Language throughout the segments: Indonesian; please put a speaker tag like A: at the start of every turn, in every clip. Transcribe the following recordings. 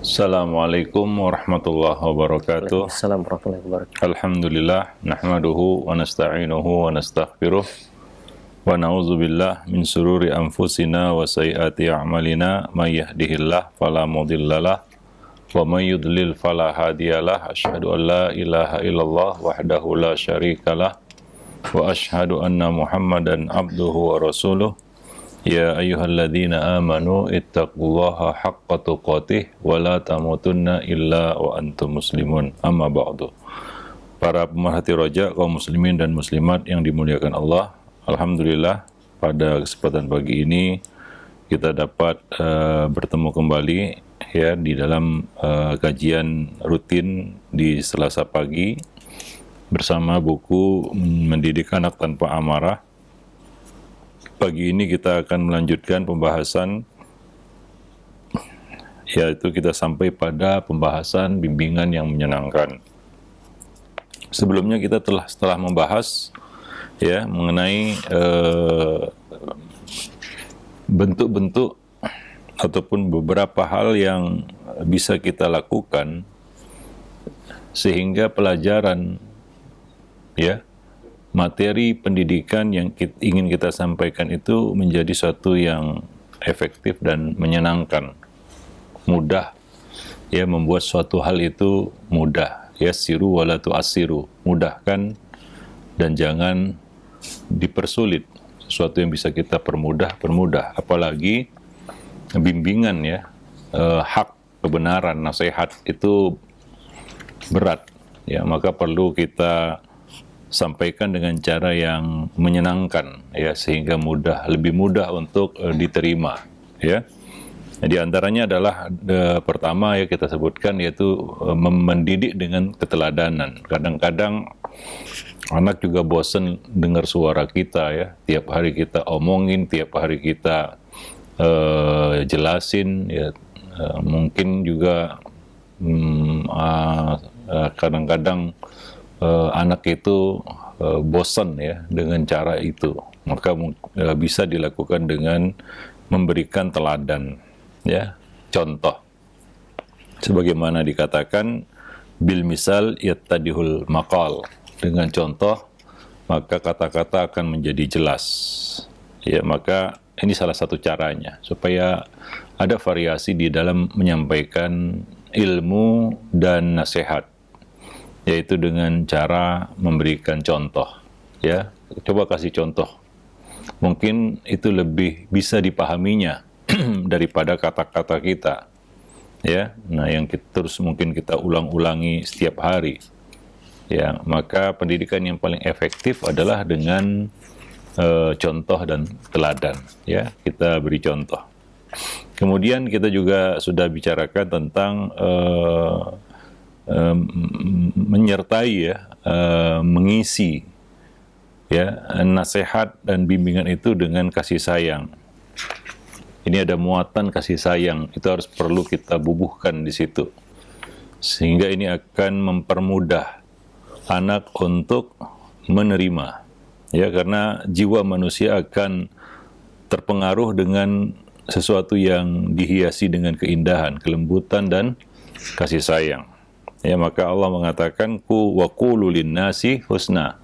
A: Assalamualaikum warahmatullahi wabarakatuh.
B: Waalaikumsalam warahmatullahi wabarakatuh.
A: Alhamdulillah, nahmaduhu wa nasta'inuhu wa nastaghfiruh wa na'udzubillah min sururi anfusina wa sayyiati a'malina may yahdihillah fala mudhillalah wa may yudlil fala hadiyalah. Asyhadu an la ilaha illallah wahdahu la syarikalah wa asyhadu anna Muhammadan abduhu wa rasuluh. Ya ayyuhalladzina amanu ittaqullaha haqqa tuqatih wa la tamutunna illa wa antum muslimun. Amma ba'du. Para pemerhati roja kaum muslimin dan muslimat yang dimuliakan Allah, alhamdulillah pada kesempatan pagi ini kita dapat bertemu kembali ya di dalam kajian rutin di Selasa pagi bersama buku Mendidik Anak Tanpa Amarah. Pagi ini kita akan melanjutkan pembahasan, yaitu kita sampai pada pembahasan bimbingan yang menyenangkan. Sebelumnya kita setelah membahas ya mengenai bentuk-bentuk ataupun beberapa hal yang bisa kita lakukan sehingga pelajaran ya materi pendidikan yang ingin kita sampaikan itu menjadi suatu yang efektif dan menyenangkan, mudah ya, membuat suatu hal itu mudah, yassiru wala tu'assiru, mudahkan dan jangan dipersulit. Sesuatu yang bisa kita permudah, apalagi bimbingan ya, hak, kebenaran, nasihat itu berat ya, maka perlu kita sampaikan dengan cara yang menyenangkan ya, sehingga lebih mudah untuk diterima ya. Di antaranya adalah pertama ya kita sebutkan, yaitu mendidik dengan keteladanan. Kadang-kadang anak juga bosan dengar suara kita ya, tiap hari kita omongin, tiap hari kita jelasin ya. Mungkin juga kadang-kadang anak itu bosan ya dengan cara itu, maka bisa dilakukan dengan memberikan teladan ya, contoh. Sebagaimana dikatakan bil misal yattadihul maqal, dengan contoh maka kata-kata akan menjadi jelas ya. Maka ini salah satu caranya supaya ada variasi di dalam menyampaikan ilmu dan nasihat, yaitu dengan cara memberikan contoh ya. Coba kasih contoh, mungkin itu lebih bisa dipahaminya daripada kata-kata kita ya. Nah, yang terus mungkin kita ulang-ulangi setiap hari ya. Maka pendidikan yang paling efektif adalah dengan contoh dan teladan ya, kita beri contoh. Kemudian kita juga sudah bicarakan tentang menyertai ya, mengisi ya nasihat dan bimbingan itu dengan kasih sayang. Ini ada muatan kasih sayang, itu harus perlu kita bubuhkan di situ, sehingga ini akan mempermudah anak untuk menerima ya, karena jiwa manusia akan terpengaruh dengan sesuatu yang dihiasi dengan keindahan, kelembutan dan kasih sayang. Ya, maka Allah mengatakan wa qulu linnasi husna,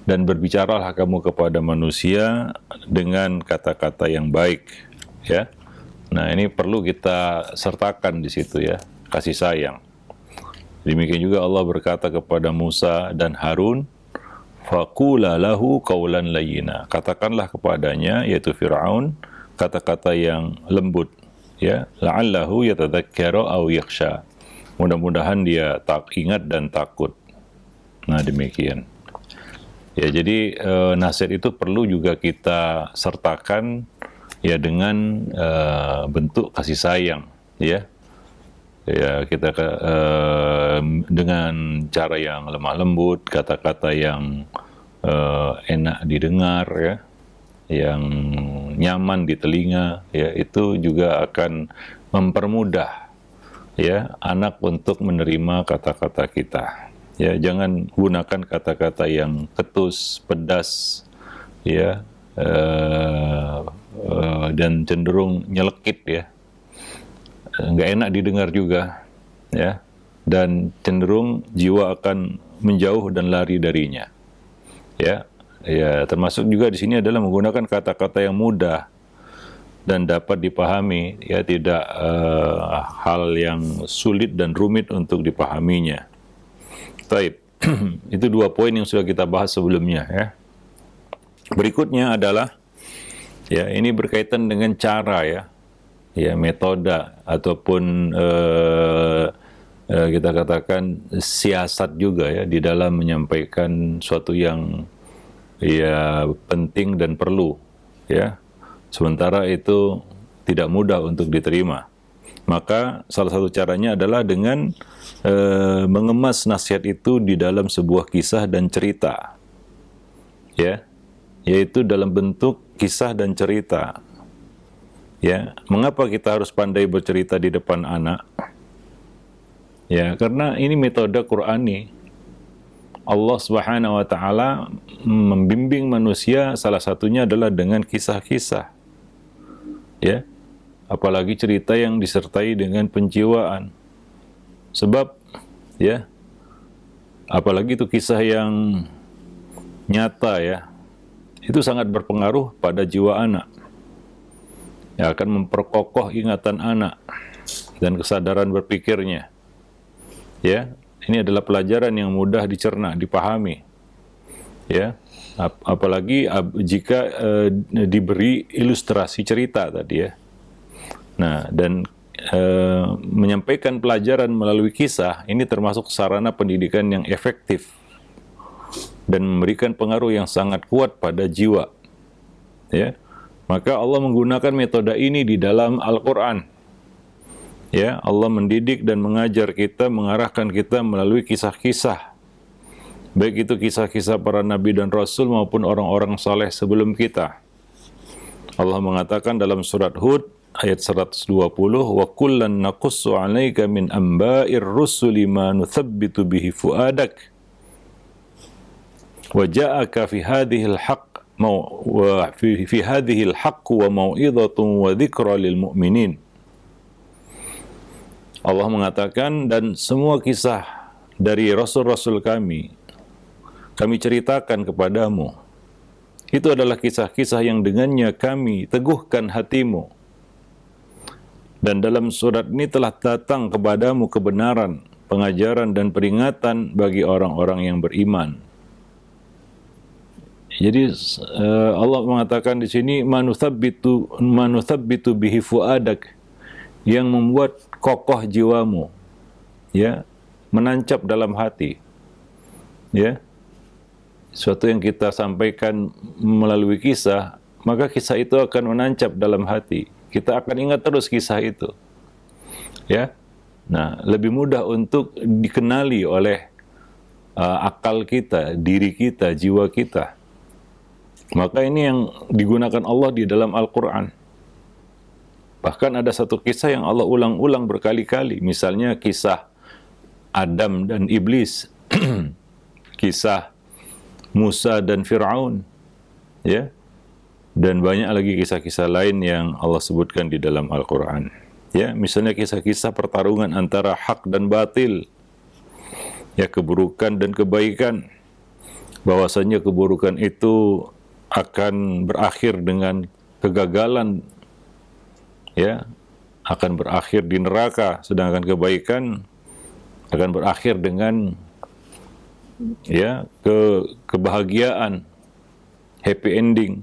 A: dan berbicaralah kamu kepada manusia dengan kata-kata yang baik ya. Nah, ini perlu kita sertakan di situ ya, kasih sayang. Demikian juga Allah berkata kepada Musa dan Harun, faqula lahu qawlan layyina, katakanlah kepadanya, yaitu Firaun, kata-kata yang lembut ya, la'allahu yatadzakkaru aw yakhsha, mudah-mudahan dia ingat dan takut. Nah, demikian. Ya, jadi nasihat itu perlu juga kita sertakan ya dengan bentuk kasih sayang ya. Ya, kita dengan cara yang lemah lembut, kata-kata yang enak didengar ya, yang nyaman di telinga ya, itu juga akan mempermudah ya anak untuk menerima kata-kata kita ya. Jangan gunakan kata-kata yang ketus, pedas ya, dan cenderung nyelekit ya. nggak enak didengar juga, ya, dan cenderung jiwa akan menjauh dan lari darinya, ya. Ya, termasuk juga di sini adalah menggunakan kata-kata yang mudah dan dapat dipahami, ya, tidak hal yang sulit dan rumit untuk dipahaminya. Baik, itu 2 poin yang sudah kita bahas sebelumnya, ya. Berikutnya adalah, ya, ini berkaitan dengan cara, ya, metode ataupun kita katakan siasat juga, ya, di dalam menyampaikan suatu yang, ya, penting dan perlu, ya. Sementara itu tidak mudah untuk diterima. Maka salah satu caranya adalah dengan mengemas nasihat itu di dalam sebuah kisah dan cerita, ya, yaitu dalam bentuk kisah dan cerita. Ya, mengapa kita harus pandai bercerita di depan anak? Ya, karena ini metode Qur'ani. Allah Subhanahu wa taala membimbing manusia salah satunya adalah dengan kisah-kisah. Ya. Apalagi cerita yang disertai dengan penciwaan. Sebab, ya, apalagi itu kisah yang nyata, ya, itu sangat berpengaruh pada jiwa anak. Ya, akan memperkokoh ingatan anak dan kesadaran berpikirnya. Ya, ini adalah pelajaran yang mudah dicerna, dipahami. Ya, apalagi jika diberi ilustrasi cerita tadi, ya. Nah, dan menyampaikan pelajaran melalui kisah ini termasuk sarana pendidikan yang efektif dan memberikan pengaruh yang sangat kuat pada jiwa. Ya, maka Allah menggunakan metode ini di dalam Al-Quran. Ya, Allah mendidik dan mengajar kita, mengarahkan kita melalui kisah-kisah. Baik itu kisah-kisah para nabi dan rasul maupun orang-orang saleh sebelum kita. Allah mengatakan dalam surat Hud ayat 120, "Wa kullan naqussu 'alaika min amba'ir rusuli ma nuthabbitu bihi fuadak. Wa ja'aka fi hadhihi al-haqq wa fi hadhihi al-haqq wa mau'izatun wa dzikra lil mu'minin." Allah mengatakan, dan semua kisah dari rasul-rasul kami ceritakan kepadamu. Itu adalah kisah-kisah yang dengannya kami teguhkan hatimu. Dan dalam surat ini telah datang kepadamu kebenaran, pengajaran dan peringatan bagi orang-orang yang beriman. Jadi Allah mengatakan di sini manuthabbitu bihi fuadak, yang membuat kokoh jiwamu, ya, menancap dalam hati, ya. Suatu yang kita sampaikan melalui kisah, maka kisah itu akan menancap dalam hati. Kita akan ingat terus kisah itu, ya. Nah, lebih mudah untuk dikenali oleh akal kita, diri kita, jiwa kita. Maka ini yang digunakan Allah di dalam Al-Quran. Bahkan ada satu kisah yang Allah ulang-ulang berkali-kali. Misalnya kisah Adam dan Iblis, kisah Musa dan Fir'aun, ya, dan banyak lagi kisah-kisah lain yang Allah sebutkan di dalam Al-Quran. Ya, misalnya kisah-kisah pertarungan antara hak dan batil, ya, keburukan dan kebaikan. Bahwasanya keburukan itu akan berakhir dengan kegagalan, ya, akan berakhir di neraka, sedangkan kebaikan akan berakhir dengan, ya, kebahagiaan, happy ending,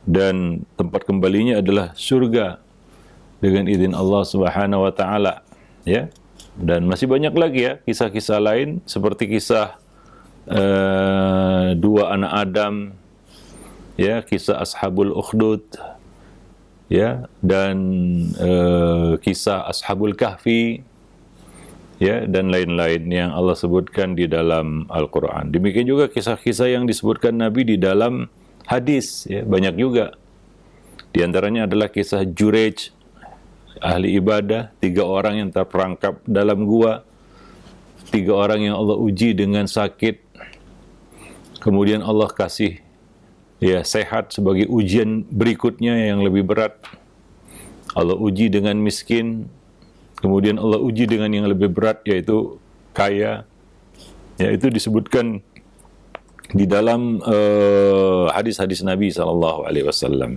A: dan tempat kembalinya adalah surga dengan izin Allah Subhanahu wa taala, ya. Dan masih banyak lagi, ya, kisah-kisah lain seperti kisah dua anak Adam, ya, kisah Ashabul Ukhdud, ya, dan kisah Ashabul Kahfi, ya, dan lain-lain yang Allah sebutkan di dalam Al-Quran. Demikian juga kisah-kisah yang disebutkan Nabi di dalam hadis, ya, banyak juga. Di antaranya adalah kisah Jurej, ahli ibadah, 3 orang yang terperangkap dalam gua, 3 orang yang Allah uji dengan sakit, kemudian Allah kasih, ya, sehat sebagai ujian berikutnya yang lebih berat. Allah uji dengan miskin, kemudian Allah uji dengan yang lebih berat, yaitu kaya. Ya, itu disebutkan di dalam hadis-hadis Nabi SAW.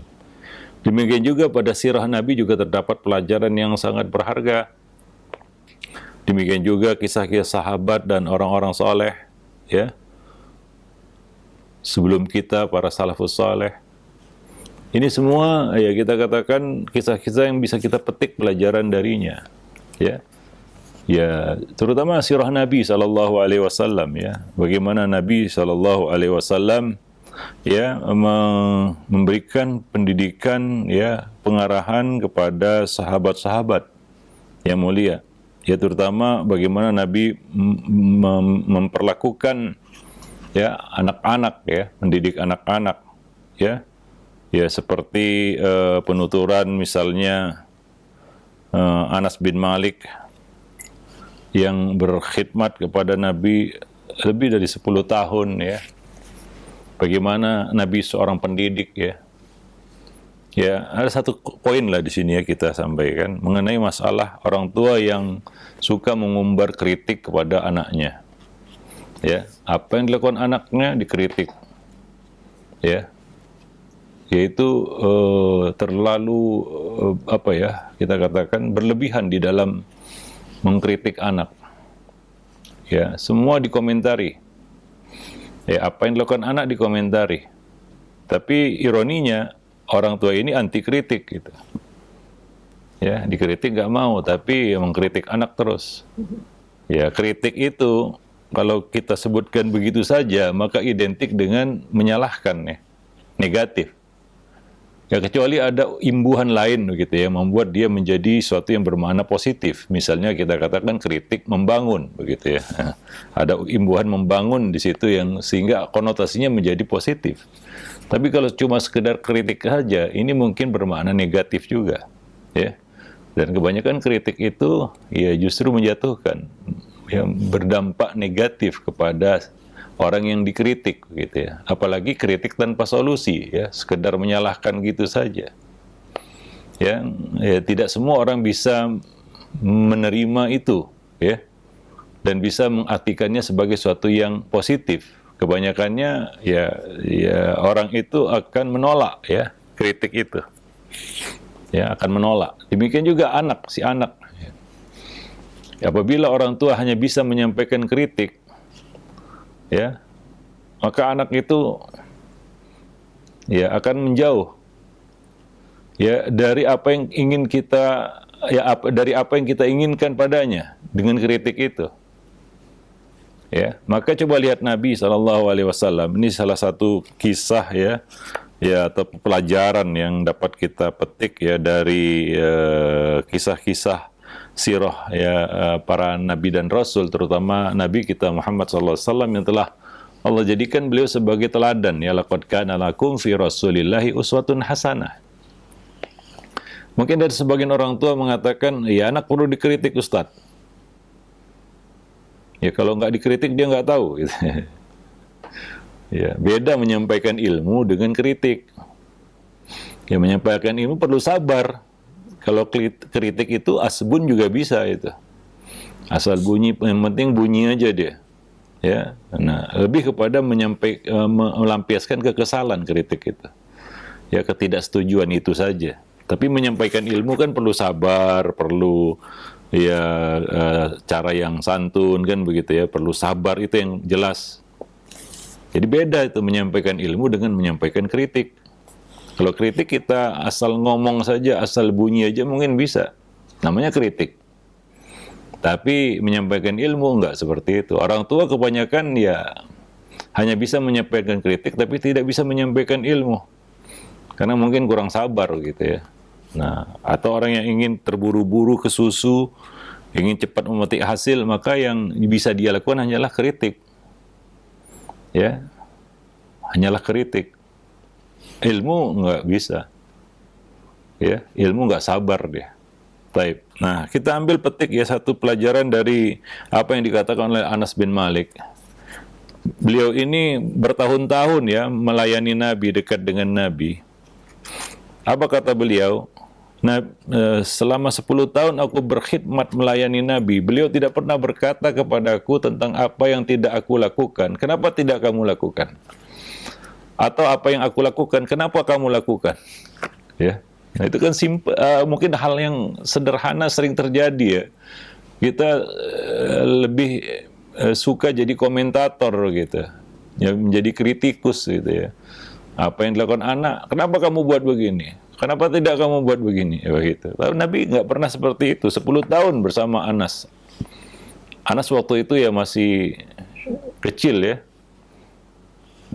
A: Demikian juga pada sirah Nabi juga terdapat pelajaran yang sangat berharga. Demikian juga kisah-kisah sahabat dan orang-orang soleh, ya, sebelum kita, para salafus soleh. Ini semua ya kita katakan kisah-kisah yang bisa kita petik pelajaran darinya, ya. Ya, terutama sirah Nabi SAW, ya. Bagaimana Nabi SAW ya memberikan pendidikan, ya, pengarahan kepada sahabat-sahabat yang mulia. Ya, terutama bagaimana Nabi memperlakukan, ya, anak-anak, ya, mendidik anak-anak, ya. Ya, seperti penuturan misalnya Anas bin Malik yang berkhidmat kepada Nabi lebih dari 10 tahun, ya. Bagaimana Nabi seorang pendidik, ya. Ya, ada satu poin lah di sini ya kita sampaikan mengenai masalah orang tua yang suka mengumbar kritik kepada anaknya. Ya, apa yang dilakukan anaknya dikritik. Ya. Yaitu terlalu apa ya, kita katakan berlebihan di dalam mengkritik anak. Ya, semua dikomentari. Ya, apa yang dilakukan anak dikomentari. Tapi ironinya orang tua ini anti kritik gitu. Ya, dikritik nggak mau, tapi mengkritik anak terus. Ya, kritik itu kalau kita sebutkan begitu saja maka identik dengan menyalahkan, ya, negatif. Ya, kecuali ada imbuhan lain begitu ya, membuat dia menjadi sesuatu yang bermakna positif. Misalnya kita katakan kritik membangun begitu ya. Ada imbuhan membangun di situ yang sehingga konotasinya menjadi positif. Tapi kalau cuma sekedar kritik saja, ini mungkin bermakna negatif juga, ya. Dan kebanyakan kritik itu ya justru menjatuhkan, yang berdampak negatif kepada orang yang dikritik, gitu ya. Apalagi kritik tanpa solusi, ya, sekedar menyalahkan gitu saja. Ya, tidak semua orang bisa menerima itu, ya, dan bisa mengartikannya sebagai sesuatu yang positif. Kebanyakannya ya orang itu akan menolak, ya, kritik itu. Ya, akan menolak. Demikian juga si anak. Ya, apabila orang tua hanya bisa menyampaikan kritik, ya, maka anak itu ya akan menjauh, ya, dari apa yang ingin kita, ya, dari apa yang kita inginkan padanya dengan kritik itu. Ya, maka coba lihat Nabi SAW. Ini salah satu kisah, ya atau pelajaran yang dapat kita petik, ya, dari kisah-kisah sirah, ya, para nabi dan rasul, terutama Nabi kita Muhammad SAW yang telah Allah jadikan beliau sebagai teladan, ya, laqad kana lakum fi rasulillahi uswatun hasanah. Mungkin dari sebagian orang tua mengatakan, ya, anak perlu dikritik Ustadz. Ya, kalau nggak dikritik dia nggak tahu, gitu. Ya, beda menyampaikan ilmu dengan kritik. Ya, menyampaikan ilmu perlu sabar. Kalau kritik itu asbun juga bisa itu. Asal bunyi, yang penting bunyi aja dia. Ya, nah, lebih kepada melampiaskan kekesalan kritik itu. Ya, ketidaksetujuan itu saja. Tapi menyampaikan ilmu kan perlu sabar, perlu, ya, cara yang santun kan begitu ya, perlu sabar, itu yang jelas. Jadi beda itu menyampaikan ilmu dengan menyampaikan kritik. Kalau kritik kita asal ngomong saja, asal bunyi aja mungkin bisa. Namanya kritik. Tapi menyampaikan ilmu enggak seperti itu. Orang tua kebanyakan ya hanya bisa menyampaikan kritik tapi tidak bisa menyampaikan ilmu. Karena mungkin kurang sabar gitu ya. Nah, atau orang yang ingin terburu-buru ke susu, ingin cepat memetik hasil, maka yang bisa dia lakukan hanyalah kritik. Ya. Hanyalah kritik. Ilmu nggak bisa, ya, ilmu nggak sabar dia. Baik. Nah, kita ambil petik, ya, satu pelajaran dari apa yang dikatakan oleh Anas bin Malik. Beliau ini bertahun-tahun, ya, melayani Nabi, dekat dengan Nabi. Apa kata beliau? Nah, selama 10 tahun aku berkhidmat melayani Nabi, beliau tidak pernah berkata kepadaku tentang apa yang tidak aku lakukan. Kenapa tidak kamu lakukan? Atau apa yang aku lakukan, kenapa kamu lakukan? Ya. Nah, itu kan mungkin hal yang sederhana sering terjadi ya. Kita lebih suka jadi komentator gitu. Ya, menjadi kritikus gitu ya. Apa yang dilakukan anak, kenapa kamu buat begini? Kenapa tidak kamu buat begini? Ya, begitu. Tapi Nabi nggak pernah seperti itu. 10 tahun bersama Anas. Anas waktu itu ya masih kecil ya.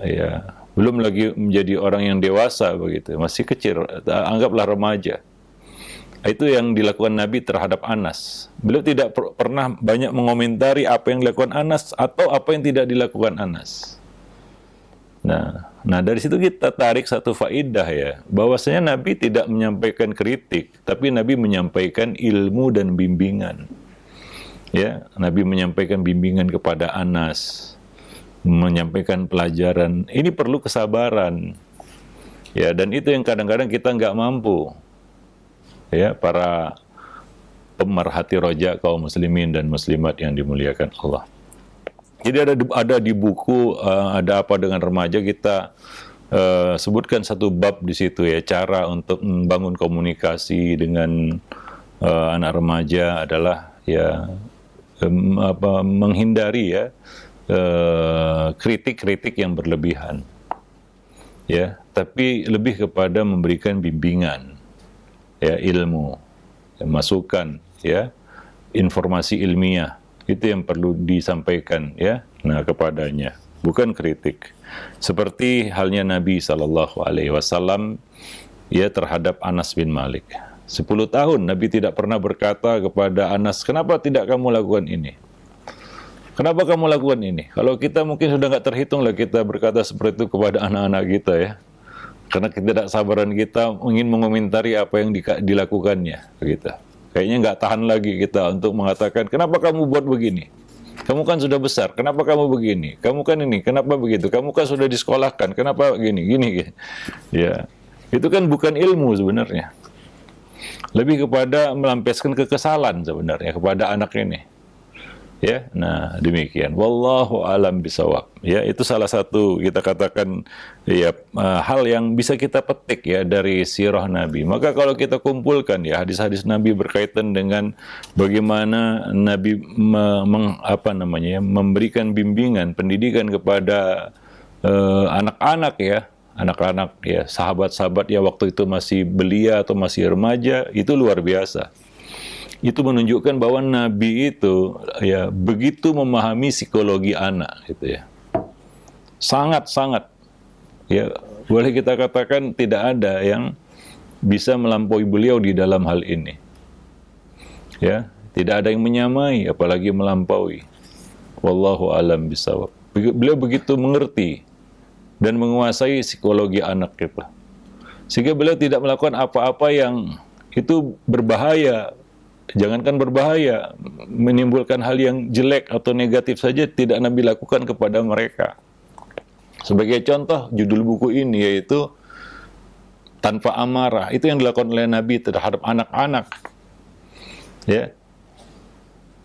A: Ya, belum lagi menjadi orang yang dewasa begitu. Masih kecil, anggaplah remaja. Itu yang dilakukan Nabi terhadap Anas. Beliau tidak pernah banyak mengomentari apa yang dilakukan Anas atau apa yang tidak dilakukan Anas. Nah, dari situ kita tarik satu faidah ya, bahwasanya Nabi tidak menyampaikan kritik, tapi Nabi menyampaikan ilmu dan bimbingan. Ya, Nabi menyampaikan bimbingan kepada Anas, menyampaikan pelajaran. Ini perlu kesabaran. Ya, dan itu yang kadang-kadang kita nggak mampu. Ya, para pemerhati roja kaum muslimin dan muslimat yang dimuliakan Allah. Jadi ada di buku ada apa dengan remaja, kita sebutkan satu bab di situ ya, cara untuk membangun komunikasi dengan anak remaja adalah ya menghindari ya kritik-kritik yang berlebihan. Ya, tapi lebih kepada memberikan bimbingan, ya, ilmu, ya, masukan, ya, informasi ilmiah. Itu yang perlu disampaikan ya, nah kepadanya, bukan kritik. Seperti halnya Nabi SAW ya terhadap Anas bin Malik. 10 tahun Nabi tidak pernah berkata kepada Anas, kenapa tidak kamu lakukan ini? Kenapa kamu lakukan ini? Kalau kita mungkin sudah nggak terhitung lah kita berkata seperti itu kepada anak-anak kita ya. Karena ketidaksabaran kita ingin mengomentari apa yang dilakukannya, begitu. Kayaknya nggak tahan lagi kita untuk mengatakan, kenapa kamu buat begini? Kamu kan sudah besar, kenapa kamu begini? Kamu kan ini, kenapa begitu? Kamu kan sudah disekolahkan, kenapa gini? Ya, itu kan bukan ilmu sebenarnya. Lebih kepada melampiaskan kekesalan sebenarnya kepada anak ini. Ya, nah demikian. Wallahu alam bisawab. Ya, itu salah satu kita katakan ya hal yang bisa kita petik ya dari sirah Nabi. Maka kalau kita kumpulkan ya hadis-hadis Nabi berkaitan dengan bagaimana Nabi memberikan bimbingan, pendidikan kepada anak-anak ya, anak-anak ya, sahabat-sahabat ya waktu itu masih belia atau masih remaja, itu luar biasa. Itu menunjukkan bahwa Nabi itu ya begitu memahami psikologi anak gitu ya. Sangat-sangat ya, boleh kita katakan tidak ada yang bisa melampaui beliau di dalam hal ini. Ya, tidak ada yang menyamai apalagi melampaui. Wallahu alam bisawab. Beliau begitu mengerti dan menguasai psikologi anak kita. Sehingga beliau tidak melakukan apa-apa yang itu berbahaya. Jangankan berbahaya, menimbulkan hal yang jelek atau negatif saja tidak Nabi lakukan kepada mereka. Sebagai contoh, judul buku ini yaitu Tanpa Amarah. Itu yang dilakukan oleh Nabi terhadap anak-anak. Ya.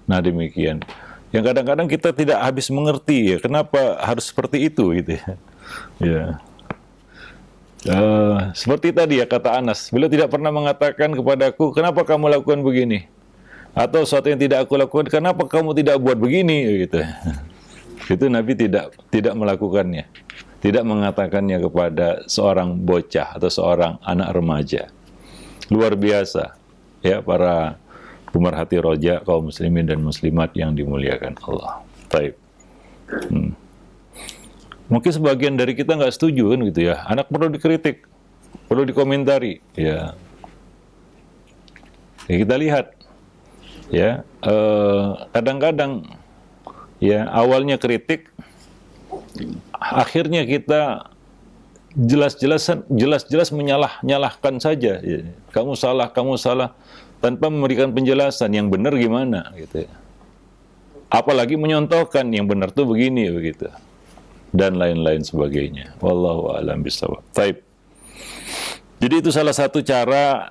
A: Nah demikian. Yang kadang-kadang kita tidak habis mengerti ya, kenapa harus seperti itu gitu ya. Ya. Seperti tadi ya kata Anas, beliau tidak pernah mengatakan kepadaku, kenapa kamu lakukan begini? Atau sesuatu yang tidak aku lakukan, kenapa kamu tidak buat begini? Gitu. Itu Nabi tidak melakukannya, tidak mengatakannya kepada seorang bocah atau seorang anak remaja. Luar biasa, ya para pemerhati roja kaum muslimin dan muslimat yang dimuliakan Allah. Baik. Mungkin sebagian dari kita nggak setuju kan gitu ya. Anak perlu dikritik, perlu dikomentari. Ya, kita lihat. Ya, kadang-kadang ya awalnya kritik, akhirnya kita jelas-jelas menyalahkan saja. Ya, kamu salah, tanpa memberikan penjelasan yang benar gimana gitu. Ya. Apalagi menyontohkan yang benar tuh begini begitu. Dan lain-lain sebagainya. Wallahu a'lam bishawab. Baik. Jadi itu salah satu cara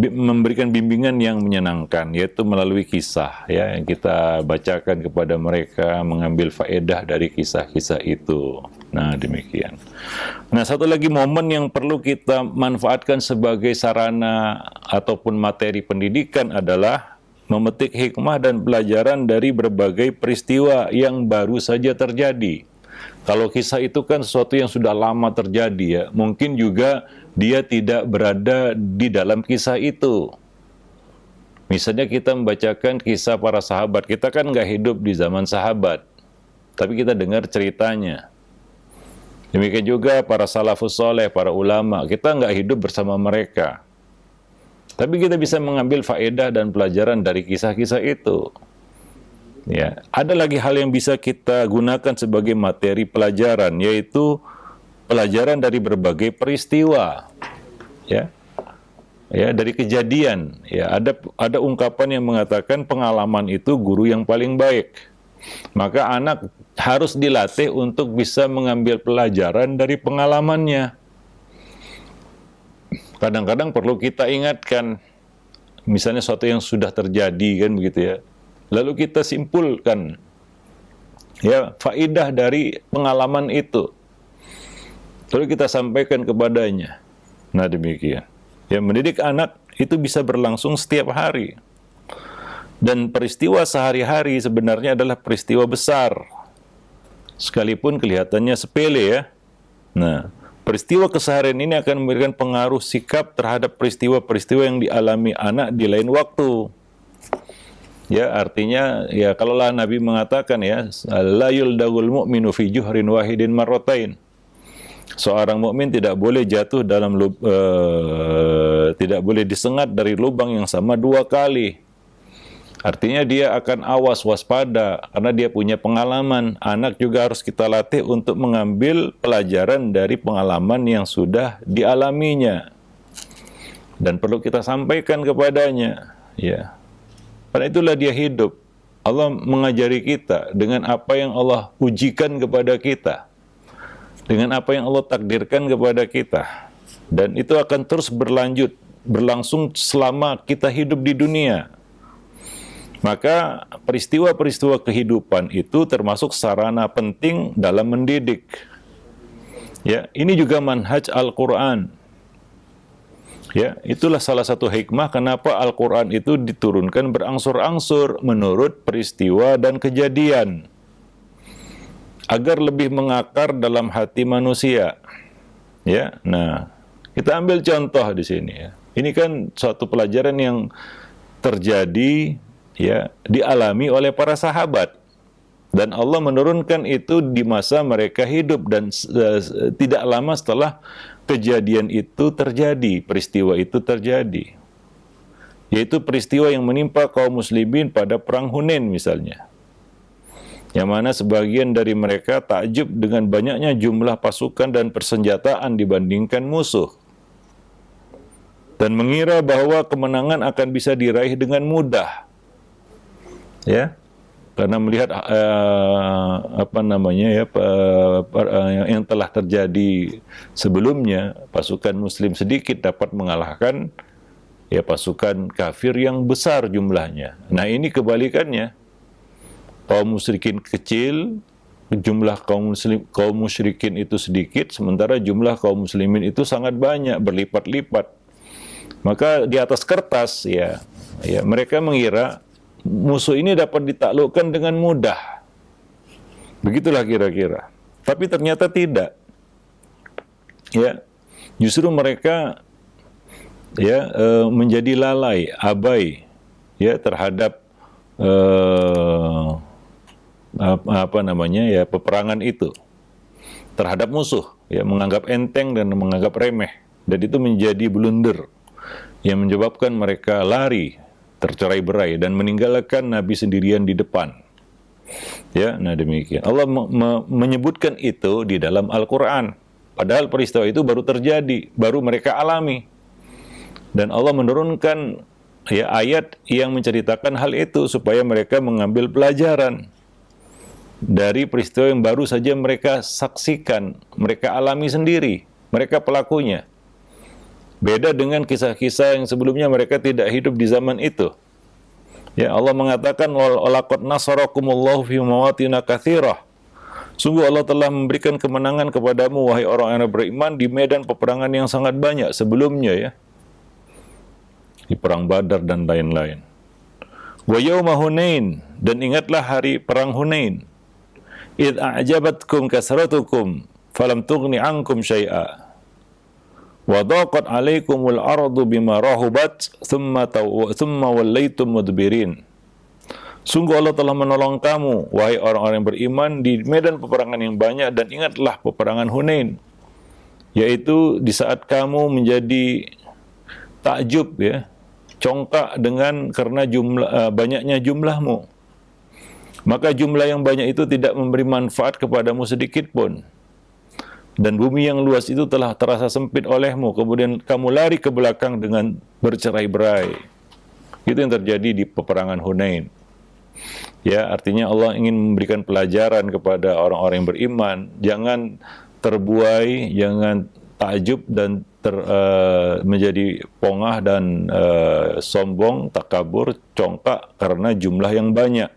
A: memberikan bimbingan yang menyenangkan, yaitu melalui kisah ya yang kita bacakan kepada mereka, mengambil faedah dari kisah-kisah itu. Nah, demikian. Nah, satu lagi momen yang perlu kita manfaatkan sebagai sarana ataupun materi pendidikan adalah memetik hikmah dan pelajaran dari berbagai peristiwa yang baru saja terjadi. Kalau kisah itu kan sesuatu yang sudah lama terjadi ya, mungkin juga dia tidak berada di dalam kisah itu. Misalnya kita membacakan kisah para sahabat, kita kan nggak hidup di zaman sahabat, tapi kita dengar ceritanya. Demikian juga para salafus soleh, para ulama, kita nggak hidup bersama mereka. Tapi kita bisa mengambil faedah dan pelajaran dari kisah-kisah itu. Ya, ada lagi hal yang bisa kita gunakan sebagai materi pelajaran, yaitu pelajaran dari berbagai peristiwa. Ya. Ya, dari kejadian. Ya, ada ungkapan yang mengatakan pengalaman itu guru yang paling baik. Maka anak harus dilatih untuk bisa mengambil pelajaran dari pengalamannya. Kadang-kadang perlu kita ingatkan, misalnya sesuatu yang sudah terjadi kan begitu ya. Lalu kita simpulkan ya faidah dari pengalaman itu. Lalu kita sampaikan kepadanya. Nah, demikian. Ya, mendidik anak itu bisa berlangsung setiap hari. Dan peristiwa sehari-hari sebenarnya adalah peristiwa besar. Sekalipun kelihatannya sepele ya. Nah, peristiwa keseharian ini akan memberikan pengaruh sikap terhadap peristiwa-peristiwa yang dialami anak di lain waktu. Ya, artinya ya kalaulah Nabi mengatakan ya, la yuldagul mu'minu fi juhrin wahidin marratain. Seorang mukmin tidak boleh jatuh dalam tidak boleh disengat dari lubang yang sama 2 kali. Artinya dia akan awas waspada karena dia punya pengalaman. Anak juga harus kita latih untuk mengambil pelajaran dari pengalaman yang sudah dialaminya. Dan perlu kita sampaikan kepadanya, ya. Karena itulah dia hidup. Allah mengajari kita dengan apa yang Allah ujikan kepada kita. Dengan apa yang Allah takdirkan kepada kita. Dan itu akan terus berlangsung selama kita hidup di dunia. Maka peristiwa-peristiwa kehidupan itu termasuk sarana penting dalam mendidik. Ya, ini juga manhaj Al-Qur'an. Ya, itulah salah satu hikmah kenapa Al-Qur'an itu diturunkan berangsur-angsur menurut peristiwa dan kejadian. Agar lebih mengakar dalam hati manusia. Ya, nah, kita ambil contoh di sini ya. Ini kan suatu pelajaran yang terjadi ya, dialami oleh para sahabat. Dan Allah menurunkan itu di masa mereka hidup dan tidak lama setelah kejadian itu terjadi, peristiwa itu terjadi. Yaitu peristiwa yang menimpa kaum muslimin pada perang Hunain misalnya. Yang mana sebagian dari mereka takjub dengan banyaknya jumlah pasukan dan persenjataan dibandingkan musuh. Dan mengira bahwa kemenangan akan bisa diraih dengan mudah. Ya, karena melihat yang telah terjadi sebelumnya, pasukan muslim sedikit dapat mengalahkan ya pasukan kafir yang besar jumlahnya. Nah, ini kebalikannya. Kaum musyrikin kecil, jumlah kaum musyrikin itu sedikit, sementara jumlah kaum muslimin itu sangat banyak, berlipat-lipat. Maka di atas kertas ya mereka mengira musuh ini dapat ditaklukkan dengan mudah. Begitulah kira-kira. Tapi ternyata tidak. Ya, justru mereka ya menjadi lalai, abai ya terhadap peperangan itu terhadap musuh, ya menganggap enteng dan menganggap remeh, dan itu menjadi blunder yang menyebabkan mereka lari tercerai-berai dan meninggalkan Nabi sendirian di depan. Ya, nah demikian. Allah menyebutkan itu di dalam Al-Qur'an. Padahal peristiwa itu baru terjadi, baru mereka alami. Dan Allah menurunkan ya ayat yang menceritakan hal itu supaya mereka mengambil pelajaran dari peristiwa yang baru saja mereka saksikan, mereka alami sendiri, mereka pelakunya. Beda dengan kisah-kisah yang sebelumnya mereka tidak hidup di zaman itu. Ya, Allah mengatakan walaqad nasarakumullahu fi mawatin katsirah. Sungguh Allah telah memberikan kemenangan kepadamu wahai orang-orang yang beriman di medan peperangan yang sangat banyak sebelumnya ya. Di perang Badar dan lain-lain. Wa yauma Hunain, dan ingatlah hari perang Hunain. Id a'jabatkum kasratukum falam tughni ankum syai'a. Wa dhaqat 'alaikumul ardu bima rahubat thumma wallaitum mudbirin. Sungguh Allah telah menolong kamu wahai orang-orang yang beriman di medan peperangan yang banyak, dan ingatlah peperangan Hunain, yaitu di saat kamu menjadi takjub ya, congkak karena banyaknya jumlahmu. Maka jumlah yang banyak itu tidak memberi manfaat kepadamu sedikit pun. Dan bumi yang luas itu telah terasa sempit olehmu, kemudian kamu lari ke belakang dengan bercerai-berai. Itu yang terjadi di peperangan Hunain. Ya, artinya Allah ingin memberikan pelajaran kepada orang-orang yang beriman, jangan terbuai, jangan takjub dan menjadi pongah dan sombong, takabur, congkak karena jumlah yang banyak.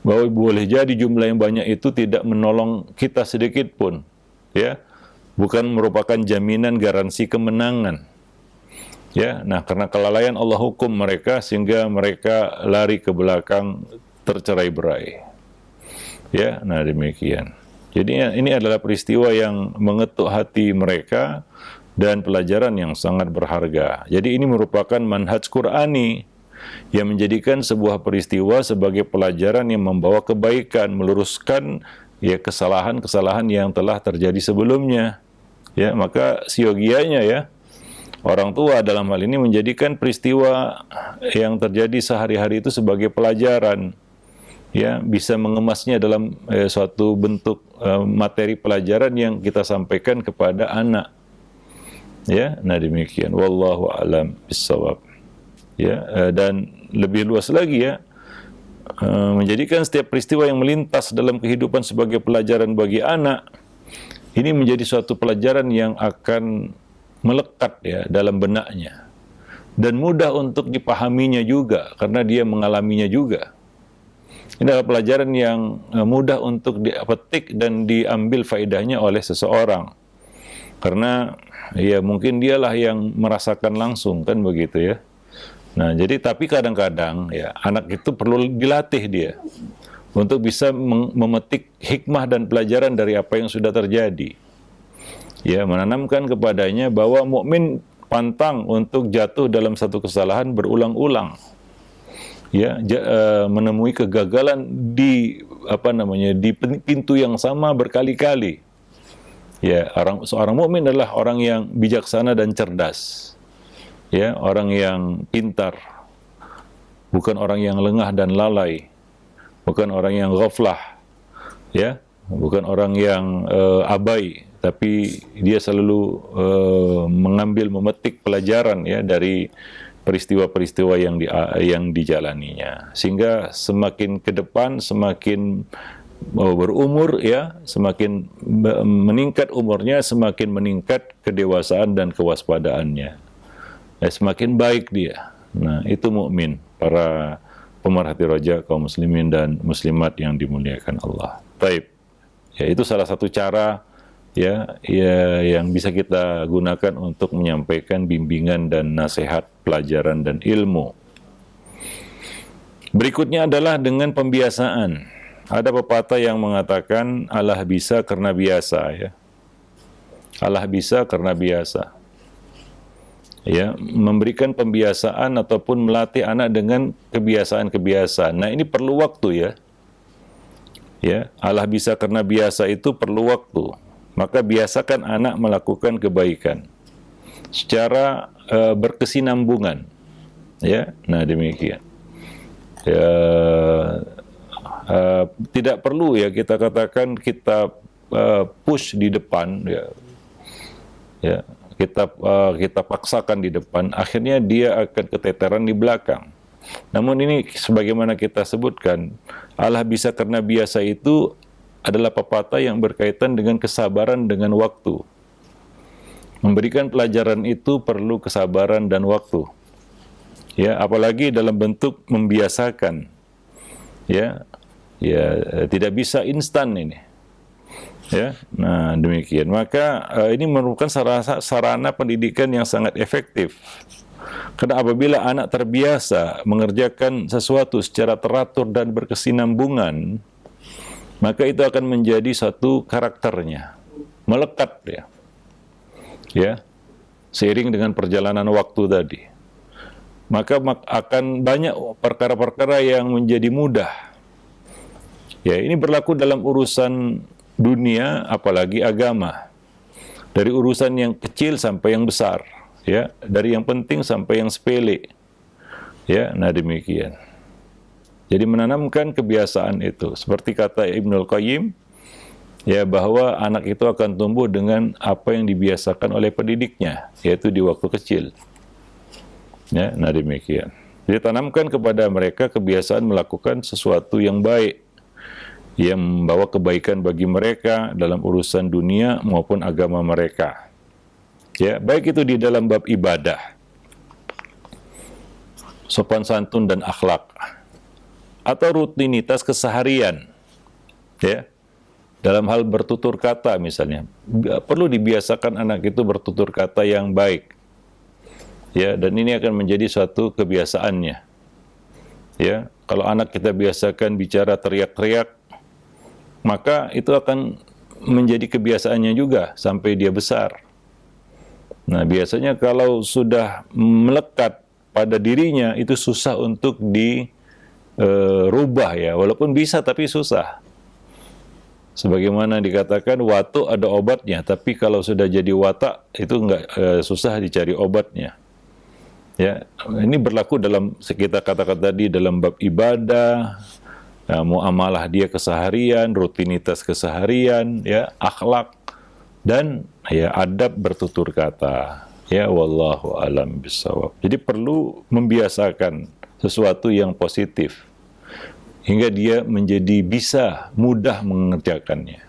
A: Bahwa boleh jadi jumlah yang banyak itu tidak menolong kita sedikit pun, ya, bukan merupakan jaminan garansi kemenangan. Ya, nah karena kelalaian Allah hukum mereka sehingga mereka lari ke belakang tercerai-berai. Ya, nah demikian. Jadi ini adalah peristiwa yang mengetuk hati mereka dan pelajaran yang sangat berharga. Jadi ini merupakan manhaj Qur'ani yang menjadikan sebuah peristiwa sebagai pelajaran yang membawa kebaikan, meluruskan ya kesalahan-kesalahan yang telah terjadi sebelumnya. Ya, maka siogianya ya, orang tua dalam hal ini menjadikan peristiwa yang terjadi sehari-hari itu sebagai pelajaran. Ya, bisa mengemasnya dalam suatu bentuk materi pelajaran yang kita sampaikan kepada anak. Ya, nah demikian. Wallahu a'lam bissawab. Ya, dan lebih luas lagi ya, menjadikan setiap peristiwa yang melintas dalam kehidupan sebagai pelajaran bagi anak, ini menjadi suatu pelajaran yang akan melekat ya dalam benaknya dan mudah untuk dipahaminya juga karena dia mengalaminya juga. Ini adalah pelajaran yang mudah untuk dipetik dan diambil faedahnya oleh seseorang, karena ya mungkin dialah yang merasakan langsung, kan begitu ya. Nah, jadi tapi kadang-kadang ya anak itu perlu dilatih dia untuk bisa memetik hikmah dan pelajaran dari apa yang sudah terjadi. Ya, menanamkan kepadanya bahwa mukmin pantang untuk jatuh dalam satu kesalahan berulang-ulang. Ya, menemui kegagalan di di pintu yang sama berkali-kali. Ya, seorang mukmin adalah orang yang bijaksana dan cerdas. Ya, orang yang pintar, bukan orang yang lengah dan lalai, bukan orang yang ghaflah, ya, bukan orang yang abai, tapi dia selalu mengambil memetik pelajaran ya dari peristiwa-peristiwa yang dijalaninya, sehingga semakin ke depan semakin berumur ya, semakin meningkat umurnya, semakin meningkat kedewasaan dan kewaspadaannya. Ya, semakin baik dia. Nah, itu mukmin, para pemerhati roja kaum muslimin dan muslimat yang dimuliakan Allah. Baik. Ya, itu salah satu cara ya yang bisa kita gunakan untuk menyampaikan bimbingan dan nasihat, pelajaran dan ilmu. Berikutnya adalah dengan pembiasaan. Ada pepatah yang mengatakan Allah bisa karena biasa ya. Allah bisa karena biasa. Ya, memberikan pembiasaan ataupun melatih anak dengan kebiasaan-kebiasaan. Nah, ini perlu waktu ya. Ya, Allah bisa karena biasa itu perlu waktu. Maka biasakan anak melakukan kebaikan secara berkesinambungan. Ya, nah demikian. Ya, tidak perlu ya kita katakan kita push di depan ya. Ya, kita paksakan di depan, akhirnya dia akan keteteran di belakang. Namun ini sebagaimana kita sebutkan, Allah bisa karena biasa itu adalah pepatah yang berkaitan dengan kesabaran dengan waktu. Memberikan pelajaran itu perlu kesabaran dan waktu. Ya, apalagi dalam bentuk membiasakan. Ya, tidak bisa instan ini. Ya, nah demikian. Maka ini merupakan sarana pendidikan yang sangat efektif. Karena apabila anak terbiasa mengerjakan sesuatu secara teratur dan berkesinambungan, maka itu akan menjadi satu karakternya, melekat ya. Ya, seiring dengan perjalanan waktu tadi. Maka akan banyak perkara-perkara yang menjadi mudah. Ya, ini berlaku dalam urusan dunia, apalagi agama. Dari urusan yang kecil sampai yang besar, ya, dari yang penting sampai yang sepele. Ya, nah demikian. Jadi menanamkan kebiasaan itu, seperti kata Ibnul Qayyim, ya, bahwa anak itu akan tumbuh dengan apa yang dibiasakan oleh pendidiknya, yaitu di waktu kecil. Ya, nah demikian. Jadi tanamkan kepada mereka kebiasaan melakukan sesuatu yang baik, yang membawa kebaikan bagi mereka dalam urusan dunia maupun agama mereka. Ya, baik itu di dalam bab ibadah, sopan santun dan akhlak, atau rutinitas keseharian. Ya, dalam hal bertutur kata misalnya, perlu dibiasakan anak itu bertutur kata yang baik. Ya, dan ini akan menjadi suatu kebiasaannya. Ya, kalau anak kita biasakan bicara teriak-teriak, maka itu akan menjadi kebiasaannya juga sampai dia besar. Nah, biasanya kalau sudah melekat pada dirinya, itu susah untuk dirubah ya, walaupun bisa tapi susah. Sebagaimana dikatakan watuk ada obatnya, tapi kalau sudah jadi watak itu susah dicari obatnya. Ya, ini berlaku dalam kita katakan tadi dalam bab ibadah, muamalah dia keseharian, rutinitas keseharian, ya, akhlak dan ya adab bertutur kata. Ya, wallahu alam bisawab. Jadi perlu membiasakan sesuatu yang positif hingga dia menjadi bisa mudah mengerjakannya.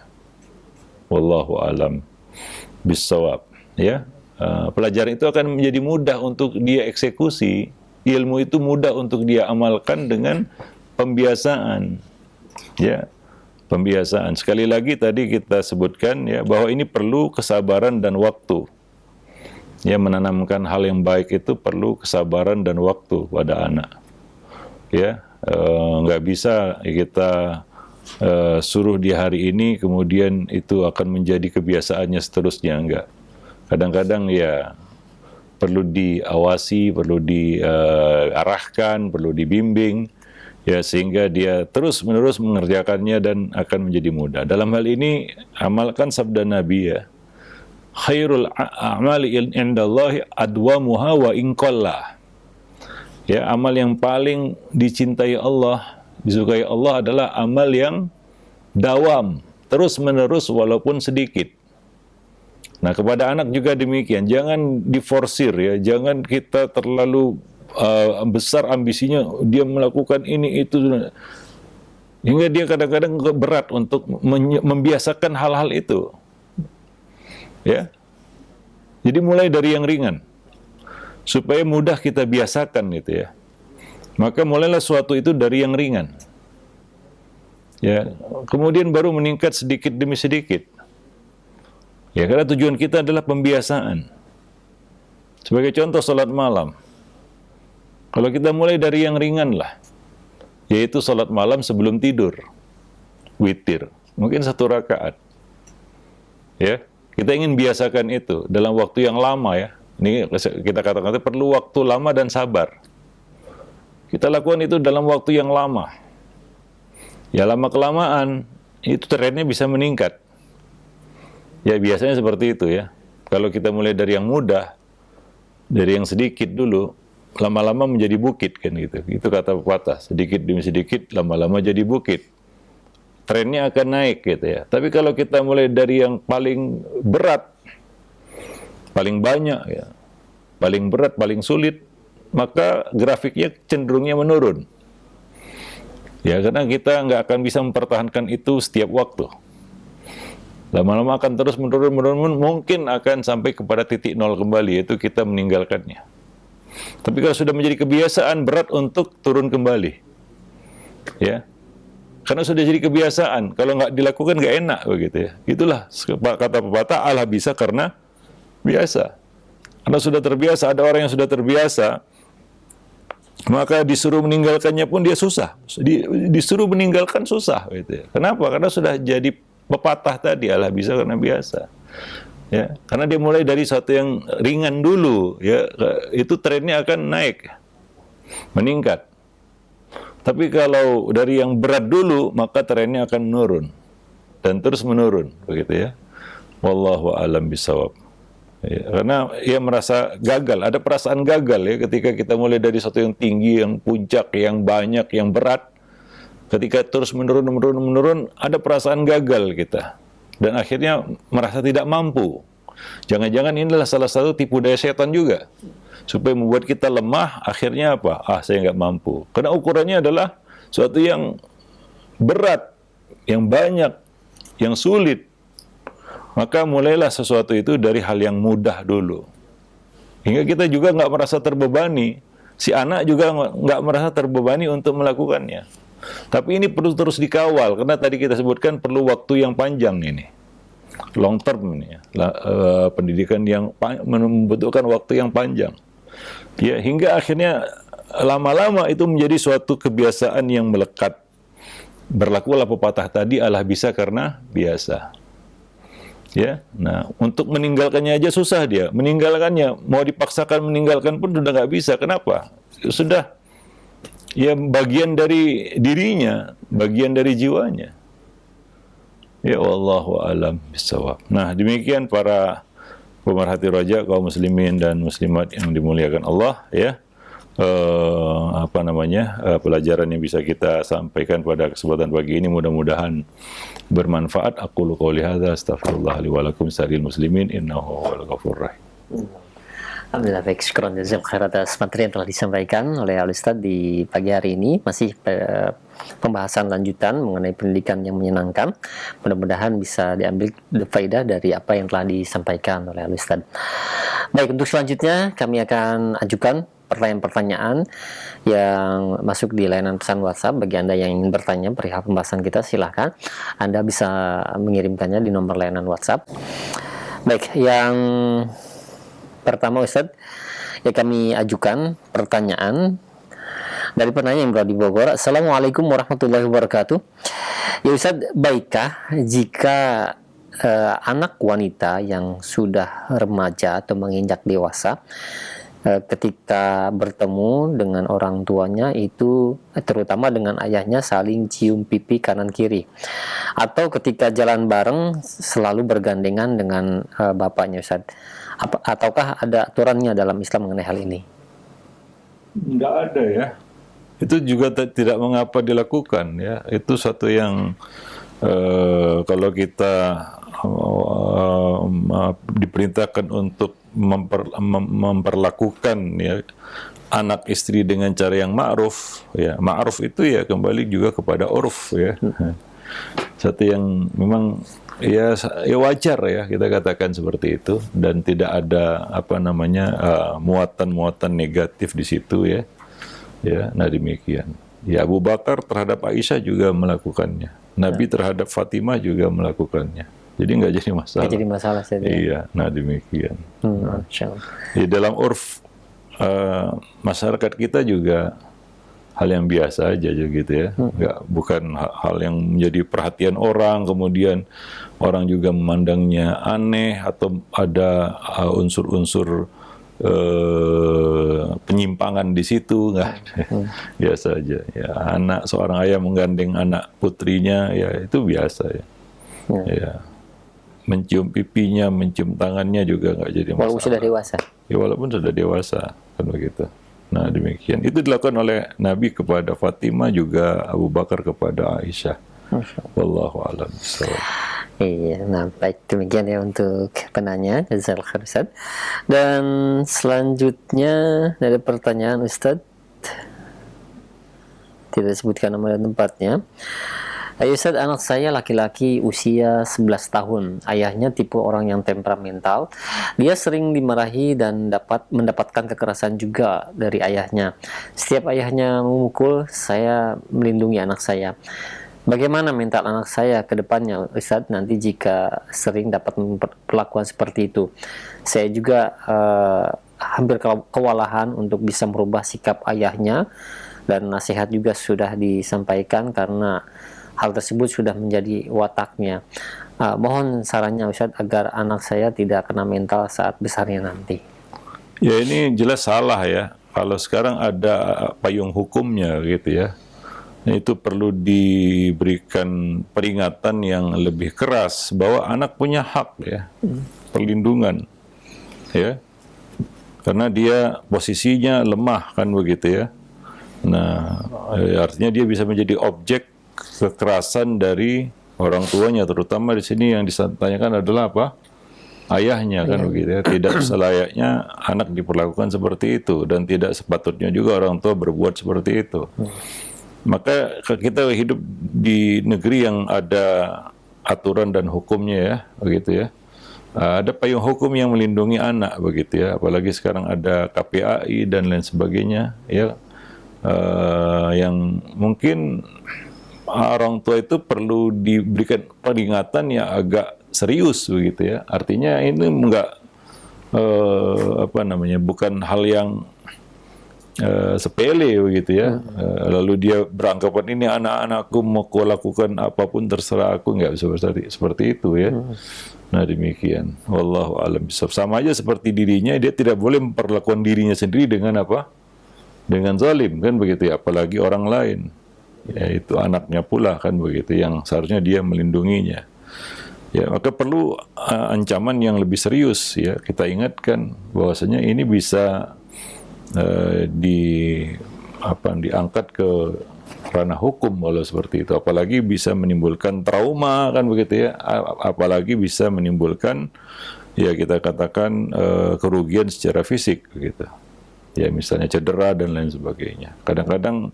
A: Wallahu alam bisawab. Ya. Pelajaran itu akan menjadi mudah untuk dia eksekusi, ilmu itu mudah untuk dia amalkan dengan pembiasaan. Ya, pembiasaan. Sekali lagi tadi kita sebutkan ya bahwa ini perlu kesabaran dan waktu. Ya, menanamkan hal yang baik itu perlu kesabaran dan waktu pada anak. Ya, nggak bisa kita suruh dia hari ini kemudian itu akan menjadi kebiasaannya seterusnya, enggak. Kadang-kadang ya perlu diawasi, perlu diarahkan, perlu dibimbing, ya sehingga dia terus-menerus mengerjakannya dan akan menjadi mudah. Dalam hal ini amalkan sabda Nabi ya, khairul a'mali indallahi adwamuha wa in qalla. Ya, amal yang paling dicintai Allah, disukai Allah adalah amal yang dawam, terus-menerus walaupun sedikit. Nah, kepada anak juga demikian, jangan diforsir ya, jangan kita terlalu besar ambisinya, dia melakukan ini itu, hingga dia kadang-kadang berat untuk membiasakan hal-hal itu. Ya, jadi mulai dari yang ringan, supaya mudah kita biasakan gitu ya. Maka mulailah suatu itu dari yang ringan. Ya, kemudian baru meningkat sedikit demi sedikit. Ya, karena tujuan kita adalah pembiasaan. Sebagai contoh salat malam. Kalau kita mulai dari yang ringan lah, yaitu salat malam sebelum tidur, witir, mungkin 1 rakaat. Ya, kita ingin biasakan itu dalam waktu yang lama ya. Ini kita katakan perlu waktu lama dan sabar. Kita lakukan itu dalam waktu yang lama. Ya, lama-kelamaan itu trennya bisa meningkat. Ya, biasanya seperti itu ya. Kalau kita mulai dari yang mudah, dari yang sedikit dulu, lama-lama menjadi bukit kan gitu. Itu kata pepatah, sedikit demi sedikit, lama-lama jadi bukit. Trennya akan naik gitu ya. Tapi kalau kita mulai dari yang paling berat, paling banyak ya, paling berat, paling sulit, maka grafiknya cenderungnya menurun. Ya, karena kita nggak akan bisa mempertahankan itu setiap waktu. Lama-lama akan terus menurun, mungkin akan sampai kepada titik nol kembali, yaitu kita meninggalkannya. Tapi kalau sudah menjadi kebiasaan, berat untuk turun kembali. Ya, karena sudah jadi kebiasaan. Kalau nggak dilakukan nggak enak begitu ya. Itulah kata pepatah, Allah bisa karena biasa. Karena sudah terbiasa, ada orang yang sudah terbiasa, maka disuruh meninggalkannya pun dia susah. Disuruh meninggalkan susah gitu ya. Kenapa? Karena sudah jadi pepatah tadi, Allah bisa karena biasa. Ya, karena dia mulai dari satu yang ringan dulu, ya, itu trennya akan naik, meningkat. Tapi kalau dari yang berat dulu, maka trennya akan menurun dan terus menurun, begitu ya. Wallahu a'lam bishawab. Ya, karena ia merasa gagal, ada perasaan gagal ya ketika kita mulai dari satu yang tinggi, yang puncak, yang banyak, yang berat. Ketika terus menurun, ada perasaan gagal kita. Dan akhirnya merasa tidak mampu. Jangan-jangan inilah salah satu tipu daya setan juga. Supaya membuat kita lemah, akhirnya apa? Saya nggak mampu. Karena ukurannya adalah suatu yang berat, yang banyak, yang sulit. Maka mulailah sesuatu itu dari hal yang mudah dulu. Hingga kita juga nggak merasa terbebani. Si anak juga nggak merasa terbebani untuk melakukannya. Tapi ini perlu terus dikawal, karena tadi kita sebutkan perlu waktu yang panjang ini. Long term ini ya. Pendidikan yang membutuhkan waktu yang panjang. Ya, hingga akhirnya lama-lama itu menjadi suatu kebiasaan yang melekat. Berlakulah pepatah tadi, Allah bisa karena biasa. Ya, nah untuk meninggalkannya aja susah dia. Meninggalkannya, mau dipaksakan meninggalkan pun sudah nggak bisa. Kenapa? Sudah, ya bagian dari dirinya, bagian dari jiwanya. Ya wallahu a'lam bishawab. Nah, demikian para pemerhati roja, kaum muslimin dan muslimat yang dimuliakan Allah, ya. Pelajaran yang bisa kita sampaikan pada kesempatan pagi ini mudah-mudahan bermanfaat. Aqulu qouli hadza astaghfirullah li wa lakum sa'il muslimin innahu huwal ghafurur rahim.
B: Alhamdulillah, baik, syukran jazakum khair atas materi yang telah disampaikan oleh Al-Ustadz di pagi hari ini. Masih pembahasan lanjutan mengenai pendidikan yang menyenangkan. Mudah-mudahan bisa diambil faedah dari apa yang telah disampaikan oleh Al-Ustadz. Baik, untuk selanjutnya kami akan ajukan pertanyaan-pertanyaan yang masuk di layanan pesan WhatsApp. Bagi Anda yang ingin bertanya perihal pembahasan kita, silahkan Anda bisa mengirimkannya di nomor layanan WhatsApp. Baik, yang pertama Ustadz, ya kami ajukan pertanyaan dari penanya yang berada di Bogor. Assalamualaikum warahmatullahi wabarakatuh. Ya Ustadz, baikkah jika anak wanita yang sudah remaja atau menginjak dewasa ketika bertemu dengan orang tuanya itu, terutama dengan ayahnya, saling cium pipi kanan kiri, atau ketika jalan bareng selalu bergandengan dengan bapaknya Ustadz, ataukah ada aturannya dalam Islam mengenai hal ini?
A: Tidak ada ya. Itu juga tidak mengapa dilakukan ya. Itu satu yang kalau kita diperintahkan untuk memperlakukan ya anak istri dengan cara yang ma'ruf ya. Ma'ruf itu ya kembali juga kepada urf ya. Satu yang memang ya wajar ya kita katakan seperti itu, dan tidak ada muatan-muatan negatif di situ ya. Ya, nah demikian. Ya, Abu Bakar terhadap Aisyah juga melakukannya. Nabi terhadap Fatimah juga melakukannya. Jadi nggak jadi masalah.
B: Nggak jadi masalah saja.
A: Iya, nah demikian. Di dalam urf masyarakat kita juga hal yang biasa aja gitu ya. Bukan hal yang menjadi perhatian orang, kemudian orang juga memandangnya aneh atau ada unsur-unsur penyimpangan di situ, nggak. Biasa aja ya. Seorang ayah menggandeng anak putrinya ya itu biasa ya. Ya. Mencium pipinya, mencium tangannya juga nggak jadi masalah.
B: Walaupun sudah dewasa.
A: Ya walaupun sudah dewasa kan begitu. Nah demikian. Itu dilakukan oleh Nabi kepada Fatimah, juga Abu Bakar kepada Aisyah. Wallahu a'lam bishawab.
B: Iya, nah baik, demikian ya untuk penanya. Jazakallahu khair Ustaz. Dan selanjutnya dari pertanyaan Ustaz, tidak disebutkan nama dan tempatnya. Ustaz, anak saya laki-laki usia 11 tahun. Ayahnya tipe orang yang temperamental. Dia sering dimarahi dan mendapatkan kekerasan juga dari ayahnya. Setiap ayahnya memukul, saya melindungi anak saya. Bagaimana mental anak saya ke depannya, Ustaz, nanti jika sering dapat perlakuan seperti itu? Saya juga hampir kewalahan untuk bisa merubah sikap ayahnya, dan nasihat juga sudah disampaikan karena hal tersebut sudah menjadi wataknya. Mohon sarannya Ustadz agar anak saya tidak kena mental saat besarnya nanti.
A: Ya, ini jelas salah ya. Kalau sekarang ada payung hukumnya gitu ya, itu perlu diberikan peringatan yang lebih keras bahwa anak punya hak ya, perlindungan ya, karena dia posisinya lemah kan begitu ya. Nah, artinya dia bisa menjadi objek kekerasan dari orang tuanya, terutama di sini yang ditanyakan adalah apa? Ayahnya kan begitu ya. Tidak selayaknya anak diperlakukan seperti itu, dan tidak sepatutnya juga orang tua berbuat seperti itu. Maka kita hidup di negeri yang ada aturan dan hukumnya ya, begitu ya. Ada payung hukum yang melindungi anak begitu ya, apalagi sekarang ada KPAI dan lain sebagainya ya. Yang mungkin orang tua itu perlu diberikan peringatan yang agak serius begitu ya. Artinya ini enggak bukan hal yang sepele begitu ya. Lalu dia beranggapan ini anak-anakku mau lakukan apapun terserah aku, enggak bisa seperti itu ya. Nah demikian. Wallahu a'lam bishawab. Sama aja seperti dirinya, dia tidak boleh memperlakukan dirinya sendiri dengan apa? Dengan zalim kan begitu ya, apalagi orang lain, yaitu anaknya pula kan begitu, yang seharusnya dia melindunginya ya. Maka perlu ancaman yang lebih serius ya. Kita ingatkan bahwasanya ini bisa diangkat ke ranah hukum kalau seperti itu, apalagi bisa menimbulkan trauma kan begitu ya, apalagi bisa menimbulkan ya kita katakan kerugian secara fisik begitu ya, misalnya cedera dan lain sebagainya. Kadang-kadang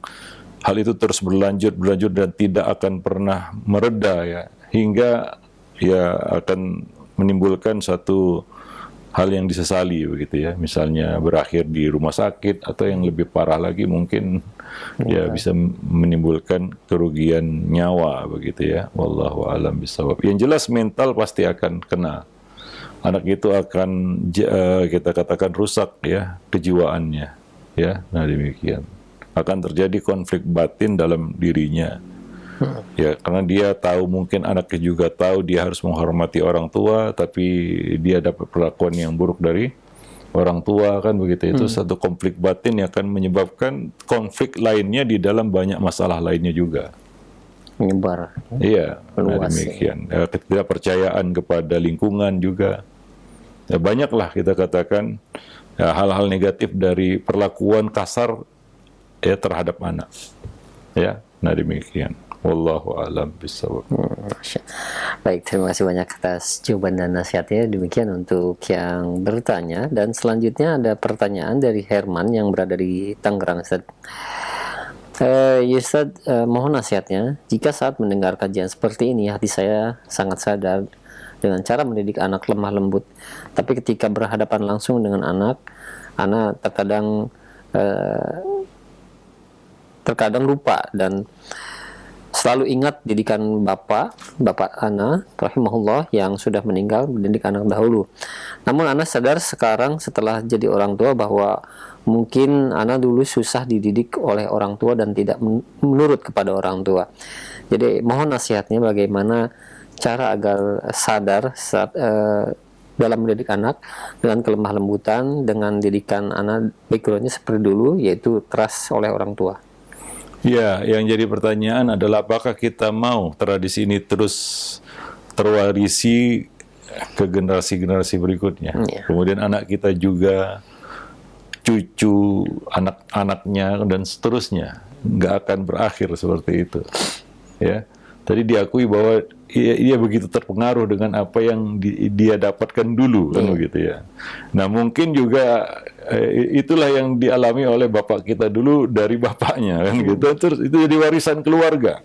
A: hal itu terus berlanjut dan tidak akan pernah mereda ya, hingga ya akan menimbulkan suatu hal yang disesali begitu ya, misalnya berakhir di rumah sakit, atau yang lebih parah lagi mungkin ya bisa menimbulkan kerugian nyawa begitu ya. Wallahu a'lam bishawab. Yang jelas mental pasti akan kena. Anak itu akan kita katakan rusak ya kejiwaannya ya. Nah demikian, akan terjadi konflik batin dalam dirinya ya, karena dia tahu, mungkin anaknya juga tahu dia harus menghormati orang tua, tapi dia dapat perlakuan yang buruk dari orang tua kan begitu. Itu satu konflik batin yang akan menyebabkan konflik lainnya di dalam banyak masalah lainnya juga,
B: menyebar.
A: Iya, nah demikian. Ketidakpercayaan kepada lingkungan juga. Ya, banyaklah kita katakan ya, hal-hal negatif dari perlakuan kasar ya terhadap anak. Ya, nah demikian. Wallahu a'lam bishawab.
B: Baik, terima kasih banyak atas jawaban dan nasihatnya. Demikian untuk yang bertanya, dan selanjutnya ada pertanyaan dari Herman yang berada di Tangerang, Ustaz. Ustaz, mohon nasihatnya. Jika saat mendengar kajian seperti ini, hati saya sangat sadar dengan cara mendidik anak lemah lembut, tapi ketika berhadapan langsung dengan anak terkadang lupa dan selalu ingat didikan bapak Ana rahimahullah yang sudah meninggal mendidik anak dahulu. Namun Ana sadar sekarang setelah jadi orang tua bahwa mungkin Ana dulu susah dididik oleh orang tua dan tidak menurut kepada orang tua. Jadi mohon nasihatnya bagaimana cara agar sadar saat dalam mendidik anak dengan kelemah lembutan, dengan didikan anak backgroundnya seperti dulu, yaitu keras oleh orang tua.
A: Ya, yang jadi pertanyaan adalah apakah kita mau tradisi ini terus terwarisi ke generasi-generasi berikutnya. Kemudian anak kita juga, cucu, anak-anaknya, dan seterusnya. Nggak akan berakhir seperti itu. Ya, tadi diakui bahwa ia begitu terpengaruh dengan apa yang dia dapatkan dulu kan begitu ya. Nah mungkin juga itulah yang dialami oleh bapak kita dulu dari bapaknya kan gitu. Terus itu jadi warisan keluarga.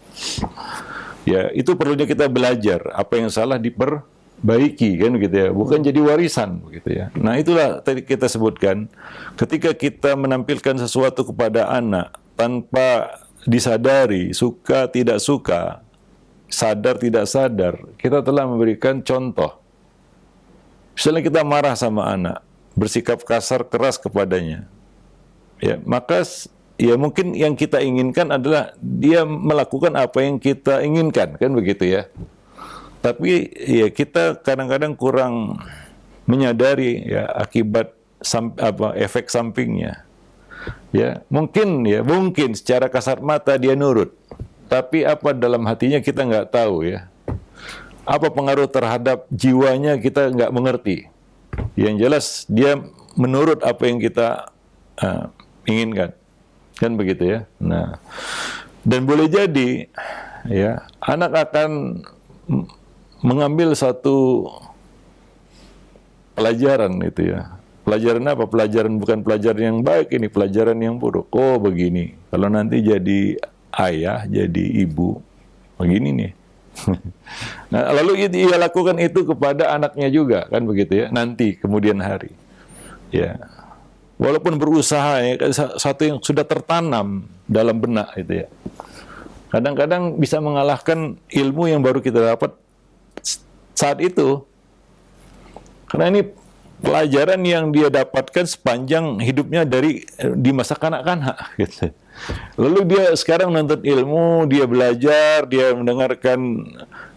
A: Ya, itu perlunya kita belajar apa yang salah diperbaiki kan begitu ya, bukan jadi warisan begitu ya. Nah, itulah tadi kita sebutkan, ketika kita menampilkan sesuatu kepada anak tanpa disadari, suka tidak suka, sadar tidak sadar, kita telah memberikan contoh. Misalnya kita marah sama anak, bersikap kasar keras kepadanya, ya, maka ya mungkin yang kita inginkan adalah dia melakukan apa yang kita inginkan, kan begitu ya. Tapi ya kita kadang-kadang kurang menyadari ya akibat efek sampingnya. Ya, mungkin secara kasar mata dia nurut, tapi apa dalam hatinya kita nggak tahu ya. Apa pengaruh terhadap jiwanya kita nggak mengerti. Yang jelas dia menurut apa yang kita inginkan. Kan begitu ya. Nah, dan boleh jadi ya anak akan mengambil satu pelajaran itu ya. Pelajaran apa? Pelajaran bukan pelajaran yang baik, ini pelajaran yang buruk. Oh, begini. Kalau nanti jadi ayah, jadi ibu, begini nih. Nah, lalu ia lakukan itu kepada anaknya juga, kan begitu ya. Nanti kemudian hari. Ya. Walaupun berusaha ya, satu yang sudah tertanam dalam benak itu ya. Kadang-kadang bisa mengalahkan ilmu yang baru kita dapat saat itu. Karena ini pelajaran yang dia dapatkan sepanjang hidupnya di masa kanak-kanak gitu. Lalu dia sekarang menuntut ilmu, dia belajar, dia mendengarkan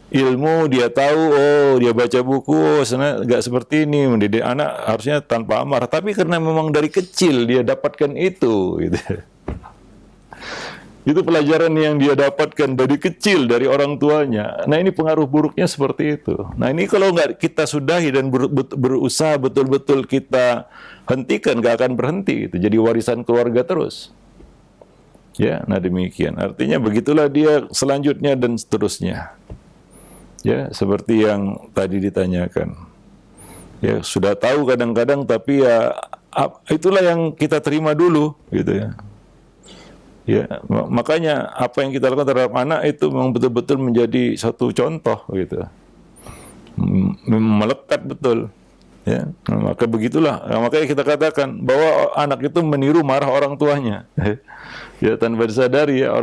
A: ilmu, dia tahu, oh dia baca buku, sebenarnya nggak seperti ini, mendidik anak harusnya tanpa amarah. Tapi karena memang dari kecil dia dapatkan itu, gitu. Itu pelajaran yang dia dapatkan dari kecil, dari orang tuanya. Nah, ini pengaruh buruknya seperti itu. Nah, ini kalau nggak kita sudahi dan berusaha betul-betul kita hentikan, nggak akan berhenti. Itu jadi warisan keluarga terus. Ya, nah demikian. Artinya begitulah dia selanjutnya dan seterusnya. Ya, seperti yang tadi ditanyakan. Ya, sudah tahu kadang-kadang, tapi ya itulah yang kita terima dulu, gitu ya. Ya, makanya apa yang kita lakukan terhadap anak itu memang betul-betul menjadi satu contoh, gitu. Melekat betul. Ya, maka begitulah. Makanya kita katakan bahwa anak itu meniru marah orang tuanya. Ya, tanpa disadari ya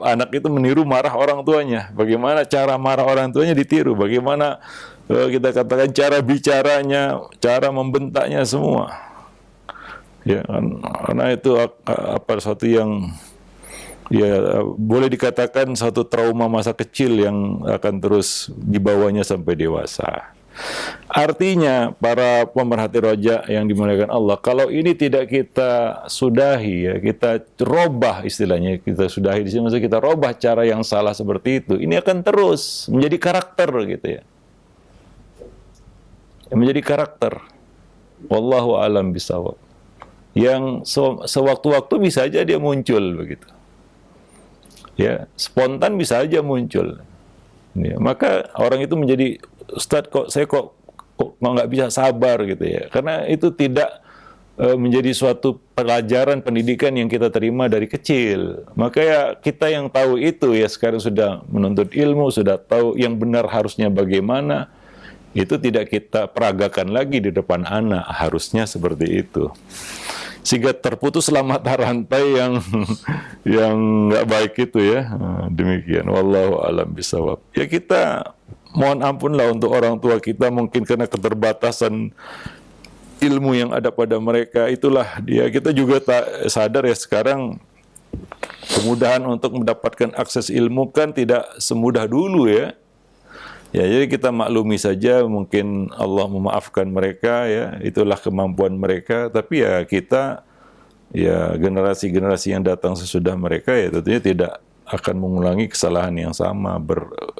A: anak itu meniru marah orang tuanya. Bagaimana cara marah orang tuanya ditiru, bagaimana kita katakan cara bicaranya, cara membentaknya semua. Ya, karena itu satu yang ya boleh dikatakan satu trauma masa kecil yang akan terus dibawanya sampai dewasa. Artinya para pemerhati roja yang dimuliakan Allah, kalau ini tidak kita sudahi ya, kita robah istilahnya, kita sudahi di sini maksudnya kita robah cara yang salah seperti itu, ini akan terus menjadi karakter gitu ya. Menjadi karakter. Wallahu a'lam bishawab. Yang sewaktu-waktu bisa aja dia muncul begitu. Ya, spontan bisa aja muncul. Ya, maka orang itu menjadi Ustadz, saya kok nggak bisa sabar gitu ya, karena itu tidak menjadi suatu pelajaran pendidikan yang kita terima dari kecil. Maka ya kita yang tahu itu ya sekarang sudah menuntut ilmu, sudah tahu yang benar harusnya bagaimana, itu tidak kita peragakan lagi di depan anak, harusnya seperti itu. Sehingga terputuslah mata rantai yang nggak baik itu ya. Demikian. Wallahu a'lam bishawab. Ya kita mohon ampun lah untuk orang tua kita, mungkin karena keterbatasan ilmu yang ada pada mereka, itulah dia. Kita juga tak sadar ya sekarang kemudahan untuk mendapatkan akses ilmu kan tidak semudah dulu ya. Ya, jadi kita maklumi saja, mungkin Allah memaafkan mereka ya, itulah kemampuan mereka, tapi ya kita ya generasi-generasi yang datang sesudah mereka ya tentunya tidak akan mengulangi kesalahan yang sama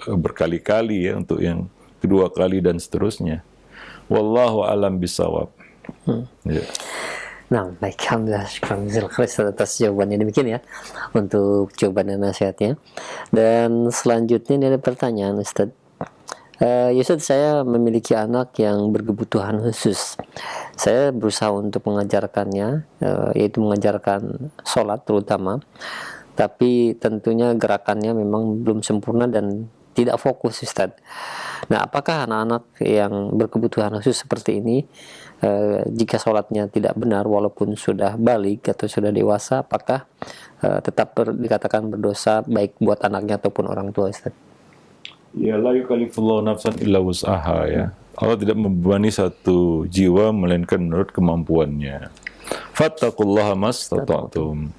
A: berkali-kali ya, untuk yang kedua kali dan seterusnya. Wallahu a'lam bishawab. Ya.
B: Nah, baik, alhamdulillah, syukran atas jawabannya. Demikian ya untuk jawaban dan nasihatnya. Dan selanjutnya ini ada pertanyaan, Ustaz. Ustaz, saya memiliki anak yang berkebutuhan khusus. Saya berusaha untuk mengajarkannya, yaitu mengajarkan sholat terutama. Tapi tentunya gerakannya memang belum sempurna dan tidak fokus, Ustaz. Nah, apakah anak-anak yang berkebutuhan khusus seperti ini, jika sholatnya tidak benar walaupun sudah balik atau sudah dewasa, apakah tetap dikatakan berdosa baik buat anaknya ataupun orang tua, Ustaz?
A: Ya, la yukallifullahu nafsan illa wus'aha, ya. Allah tidak membebani satu jiwa melainkan menurut kemampuannya. Fattaqullaha mastata'tum.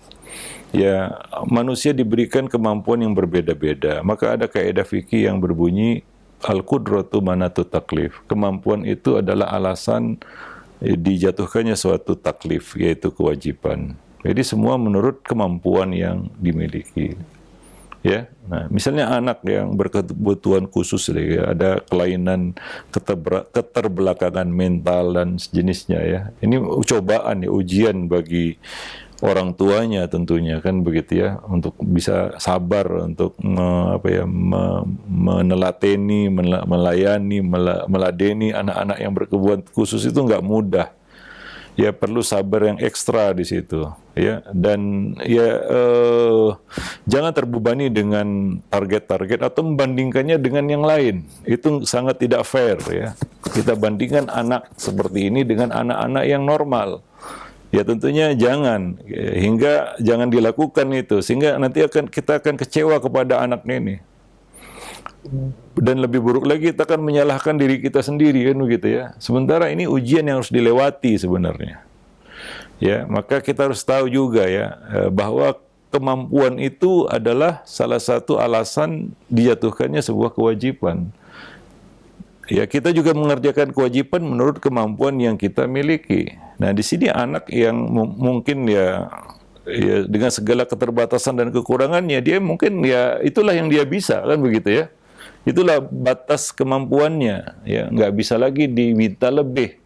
A: Ya, manusia diberikan kemampuan yang berbeda-beda. Maka ada kaidah fikih yang berbunyi al-qudratu manatu taklif. Kemampuan itu adalah alasan dijatuhkannya suatu taklif, yaitu kewajiban. Jadi semua menurut kemampuan yang dimiliki. Ya, nah misalnya anak yang berkebutuhan khusus, ya, ada kelainan keterbelakangan mental dan sejenisnya, ya. Ini cobaan, ya, ujian bagi orang tuanya tentunya, kan begitu, ya, untuk bisa sabar untuk menelateni, melayani, meladeni anak-anak yang berkebutuhan khusus itu nggak mudah. Ya, perlu sabar yang ekstra di situ, ya, dan ya jangan terbebani dengan target-target atau membandingkannya dengan yang lain. Itu sangat tidak fair, ya. Kita bandingkan anak seperti ini dengan anak-anak yang normal. Ya tentunya jangan, hingga jangan dilakukan itu, sehingga nanti kita akan kecewa kepada anaknya ini. Dan lebih buruk lagi, kita akan menyalahkan diri kita sendiri, kan begitu, ya. Sementara ini ujian yang harus dilewati sebenarnya. Ya, maka kita harus tahu juga, ya, bahwa kemampuan itu adalah salah satu alasan dijatuhkannya sebuah kewajiban. Ya, kita juga mengerjakan kewajiban menurut kemampuan yang kita miliki. Nah, di sini anak yang mungkin ya dengan segala keterbatasan dan kekurangannya, dia mungkin ya itulah yang dia bisa, kan begitu, ya. Itulah batas kemampuannya, ya, nggak bisa lagi diminta lebih,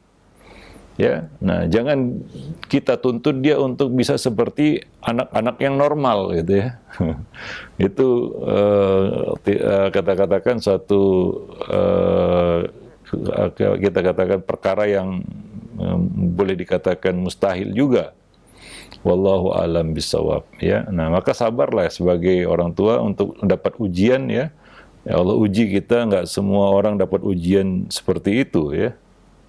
A: ya. Nah, jangan kita tuntut dia untuk bisa seperti anak-anak yang normal, gitu, ya. Itu katakan suatu kita katakan perkara yang boleh dikatakan mustahil juga. Wallahu alam bisawab, ya. Nah, maka sabarlah sebagai orang tua untuk mendapat ujian, ya. Ya Allah uji kita, nggak semua orang dapat ujian seperti itu, ya.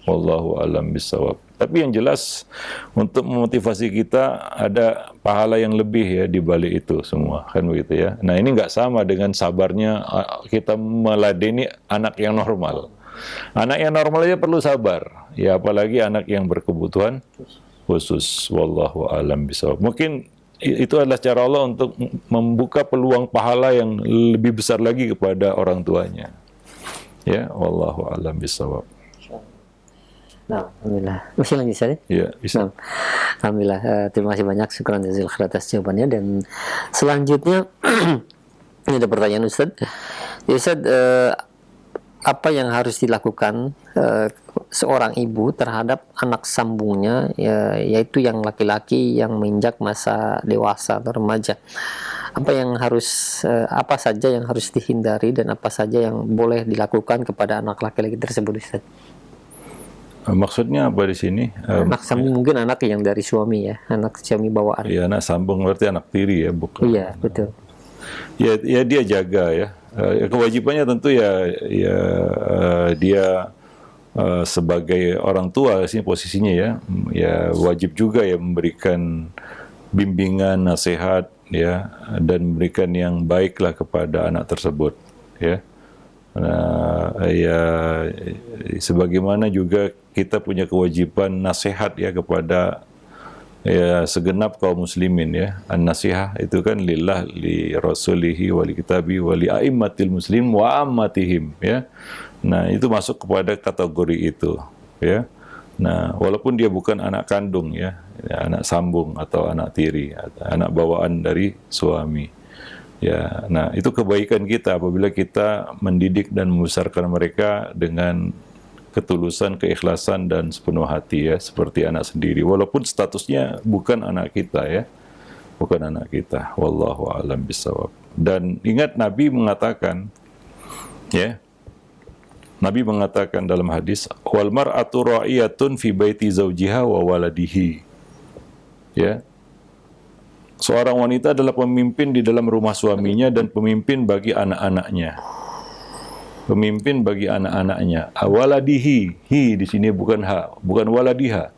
A: Wallahu alam bisawab. Tapi yang jelas untuk memotivasi kita ada pahala yang lebih, ya, di balik itu semua, kan begitu, ya. Nah, ini nggak sama dengan sabarnya kita meladeni anak yang normal. Anak yang normal aja perlu sabar, ya, apalagi anak yang berkebutuhan khusus. Wallahu alam bisawab. Mungkin itu adalah cara Allah untuk membuka peluang pahala yang lebih besar lagi kepada orang tuanya. Ya, wallahu alam bisawab.
B: Nah, alhamdulillah. Bisa lanjut, Ustaz?
A: Ya, bisa.
B: Nah, alhamdulillah. Terima kasih banyak, syukran jazil khair atas jawabannya. Dan selanjutnya ini ada pertanyaan, Ustaz. Ya, Ustaz, apa yang harus dilakukan seorang ibu terhadap anak sambungnya, yaitu yang laki-laki yang menginjak masa dewasa atau remaja? Apa saja yang harus dihindari dan apa saja yang boleh dilakukan kepada anak laki-laki tersebut, Ustaz?
A: Maksudnya apa di sini?
B: Anak sambung mungkin anak yang dari suami, ya, anak suami bawaan.
A: Iya, anak sambung berarti anak tiri, ya, bukan?
B: Iya, betul.
A: Ya, dia jaga, ya. Kewajibannya tentu dia sebagai orang tua sini posisinya, ya wajib juga, ya, memberikan bimbingan, nasihat, ya, dan memberikan yang baiklah kepada anak tersebut, ya. Nah, ya, sebagaimana juga kita punya kewajiban nasihat, ya, kepada, ya, segenap kaum muslimin, ya. An-nasihah itu kan lillah, li rasulihi, wa li kitabi, wa li a'immatil muslim wa ammatihim, ya. Nah, itu masuk kepada kategori itu, ya. Nah, walaupun dia bukan anak kandung, ya, anak sambung atau anak tiri, atau anak bawaan dari suami. Ya, nah itu kebaikan kita apabila kita mendidik dan membesarkan mereka dengan ketulusan, keikhlasan dan sepenuh hati, ya, seperti anak sendiri, walaupun statusnya bukan anak kita, ya, bukan anak kita. Wallahu a'lam bishawab. Dan ingat Nabi mengatakan, ya, Nabi mengatakan dalam hadis, wal mar'atu ra'iyatun fi baiti zawjiha wa waladihi, ya. Seorang wanita adalah pemimpin di dalam rumah suaminya dan pemimpin bagi anak-anaknya. Pemimpin bagi anak-anaknya. Awaladihi, hi di sini bukan ha, bukan waladiha.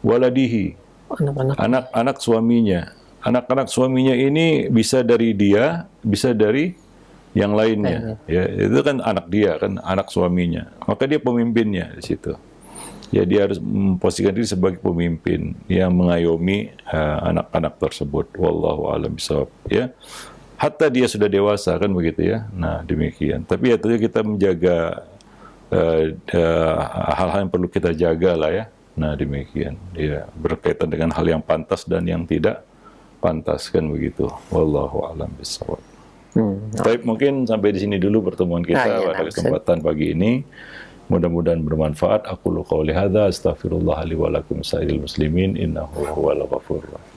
A: Waladihi,
B: Anak-anak.
A: anak-anak suaminya. Anak-anak suaminya ini bisa dari dia, bisa dari yang lainnya. Ya, itu kan anak dia, kan anak suaminya. Maka dia pemimpinnya di situ. Ya, dia harus memposisikan diri sebagai pemimpin yang mengayomi anak-anak tersebut. Wallahu a'lam bishawab. Ya, hatta dia sudah dewasa, kan begitu ya. Nah, demikian. Tapi ya tentu kita menjaga hal-hal yang perlu kita jaga lah ya. Nah, demikian. Ya, berkaitan dengan hal yang pantas dan yang tidak pantas, kan begitu. Wallahu a'lam bishawab. Baik, mungkin sampai di sini dulu pertemuan kita pada kesempatan pagi ini. Mudah-mudahan bermanfaat. Aku lu qauli hadza, astaghfirullah li wa lakum sa'iril muslimin, innahu huwal ghafurur rahim.